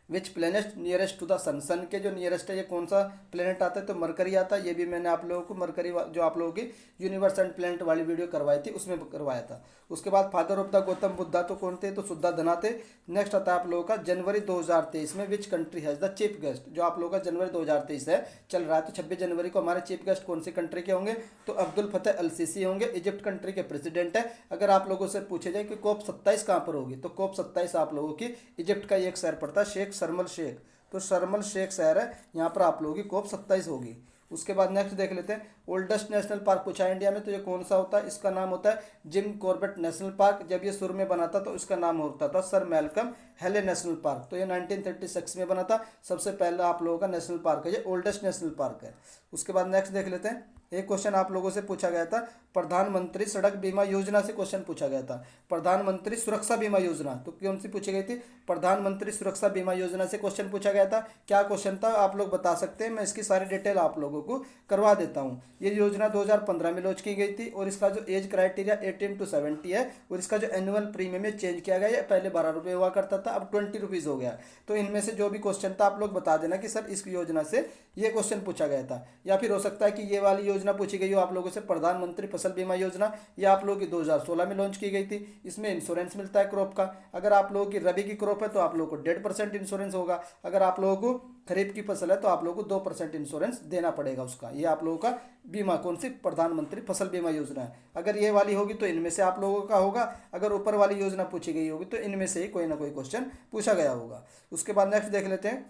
which planet nearest to the sun. Sun के जो नियरेस्ट है ये कौन सा प्लेनेट आता है? तो मरकरी आता है। ये भी मैंने आप लोगों को मरकरी जो आप लोगों की यूनिवर्स एंड प्लेनेट वाली वीडियो करवाई थी उसमें करवाया था। उसके बाद father of the Gautam Buddha तो कौन थे? तो शुद्धाधना थे। नेक्स्ट आता है आप लोगों का जनवरी 2023 में which country has the chief guest. जो आप लोगों का जनवरी 2023 है चल रहा है, तो 26 जनवरी को हमारे चीफ गेस्ट कौन सी कंट्री के होंगे? तो अब्दुल फतेह अल सीसी होंगे। इजिप्ट कंट्री के प्रेसिडेंट है। अगर आप लोगों से पूछे जाए कि COP 27 कहाँ पर होगी, तो COP 27 आप लोगों की इजिप्ट का एक शहर पड़ता है शेख शर्मल शेख। तो शर्मल शेख शहर है, यहाँ पर आप लोगों की COP 27 होगी। उसके बाद नेक्स्ट देख लेते हैं ओल्डेस्ट नेशनल पार्क पूछा है इंडिया में, तो ये कौन सा होता है? इसका नाम होता है जिम कॉर्बेट नेशनल पार्क। जब ये शुरू में बना था तो इसका नाम होता था सर मैल्कम हेले नेशनल पार्क। तो ये 1936 में बना था, सबसे पहला आप लोगों का नेशनल पार्क है, ये ओल्डेस्ट नेशनल पार्क है। उसके बाद नेक्स्ट देख लेते हैं। एक क्वेश्चन आप लोगों से पूछा गया था, प्रधानमंत्री सड़क बीमा योजना से क्वेश्चन पूछा गया था। प्रधानमंत्री सुरक्षा बीमा योजना तो कौन सी पूछी गई थी? प्रधानमंत्री सुरक्षा बीमा योजना से क्वेश्चन पूछा गया था। क्या क्वेश्चन था आप लोग बता सकते हैं? मैं इसकी सारी डिटेल आप लोगों को करवा देता हूँ। ये योजना 2015 में लॉन्च की गई थी और इसका जो एज क्राइटेरिया 18 to 70 है और इसका जो एनुअल प्रीमियम है चेंज किया गया है। पहले 12 रुपये हुआ करता था, अब 20 रुपीज़ हो गया। तो इनमें से जो भी क्वेश्चन था आप लोग बता देना कि सर इस योजना से ये क्वेश्चन पूछा गया था। या फिर हो सकता है कि ये वाली योजना पूछी गई हो आप लोगों से, प्रधानमंत्री फसल बीमा योजना। ये आप लोगों की 2016 में लॉन्च की गई थी। इसमें इंश्योरेंस मिलता है क्रॉप का। अगर आप लोगों की रबी की क्रॉप है तो आप लोगों को 1.5% इंश्योरेंस होगा। अगर आप लोगों को खरीफ की फसल है तो आप लोगों को 2% इंश्योरेंस देना पड़ेगा उसका। ये आप लोगों का बीमा कौन सी? प्रधानमंत्री फसल बीमा योजना है। अगर ये वाली होगी तो इनमें से आप लोगों का होगा, अगर ऊपर वाली योजना पूछी गई होगी तो इनमें से ही कोई ना कोई क्वेश्चन पूछा गया होगा। उसके बाद नेक्स्ट देख लेते हैं,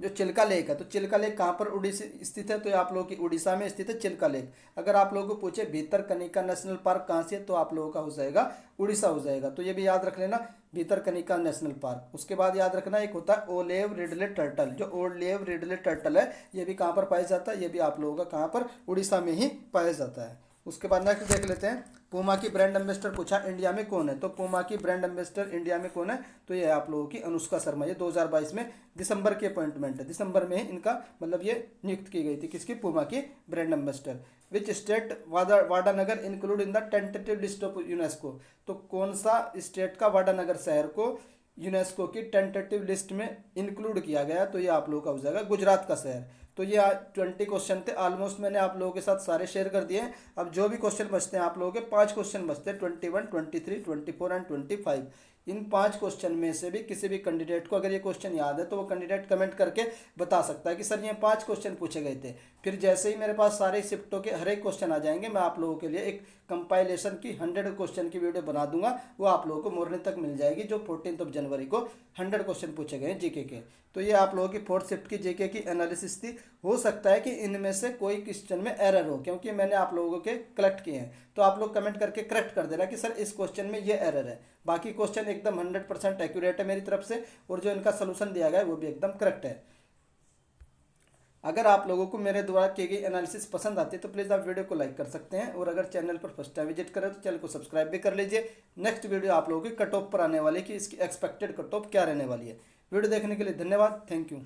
जो चिल्का लेक है। तो चिल्का लेक कहाँ पर उड़ीसा स्थित है? तो ये आप लोगों की उड़ीसा में स्थित है चिल्का लेक। अगर आप लोगों को पूछे भीतरकनिका नेशनल पार्क कहाँ से है तो आप लोगों का हो जाएगा उड़ीसा हो जाएगा। तो ये भी याद रख लेना, भीतरकनिका नेशनल पार्क। उसके बाद याद रखना एक होता है ओलेव रिडले टर्टल। जो ओलेव रिडले टर्टल है ये भी कहाँ पर पाया जाता है? ये भी आप लोगों का कहाँ पर? उड़ीसा में ही पाया जाता है। उसके बाद नेक्स्ट देख लेते हैं, पूमा की ब्रांड एम्बेसडर पूछा इंडिया में कौन है? तो पूमा की ब्रांड एम्बेसडर इंडिया में कौन है? तो ये आप लोगों की अनुष्का शर्मा। ये 2022 में दिसंबर की अपॉइंटमेंट है, दिसंबर में ही इनका मतलब ये नियुक्त की गई थी। किसकी? पूमा की brand ambassador. Which state Vadnagar include in the tentative list of UNESCO. तो कौन सा स्टेट का वाडानगर शहर को यूनेस्को की टेंटेटिव लिस्ट में इंक्लूड किया गया? तो ये आप लोगों का हो जाएगा गुजरात का शहर। तो ये 20 क्वेश्चन थे ऑलमोस्ट, मैंने आप लोगों के साथ सारे शेयर कर दिए हैं। अब जो भी क्वेश्चन बचते हैं आप लोगों के 5 क्वेश्चन बचते हैं, 21, 23, 24 एंड 25। इन 5 क्वेश्चन में से भी किसी भी कैंडिडेट को अगर ये क्वेश्चन याद है तो वो कैंडिडेट कमेंट करके बता सकता है कि सर ये 5 क्वेश्चन पूछे गए थे। फिर जैसे ही मेरे पास सारे शिफ्टों के हर एक क्वेश्चन आ जाएंगे मैं आप लोगों के लिए एक कंपाइलेशन की 100 क्वेश्चन की वीडियो बना दूंगा। वो आप लोगों को मॉर्निंग तक मिल जाएगी, जो 14 जनवरी को 100 क्वेश्चन पूछे गए हैं जीके के। तो ये आप लोगों की 4th शिफ्ट की जीके की एनालिसिस थी। हो सकता है कि इनमें से कोई क्वेश्चन में एरर हो, क्योंकि मैंने आप लोगों के कलेक्ट किए हैं। तो आप लोग कमेंट करके करेक्ट कर देना कि सर इस क्वेश्चन में ये एरर है। बाकी क्वेश्चन एकदम 100% एक्यूरेट है मेरी तरफ से, और जो इनका सोल्यूशन दिया गया है वो भी एकदम करेक्ट है। अगर आप लोगों को मेरे द्वारा की गई एनालिसिस पसंद आती है तो प्लीज़ आप वीडियो को लाइक कर सकते हैं, और अगर चैनल पर फर्स्ट टाइम विजिट करें तो चैनल को सब्सक्राइब भी कर लीजिए। नेक्स्ट वीडियो आप लोगों की कट ऑफ पर आने वाली है कि इसकी एक्सपेक्टेड कट ऑफ क्या रहने वाली है। वीडियो देखने के लिए धन्यवाद, थैंक यू।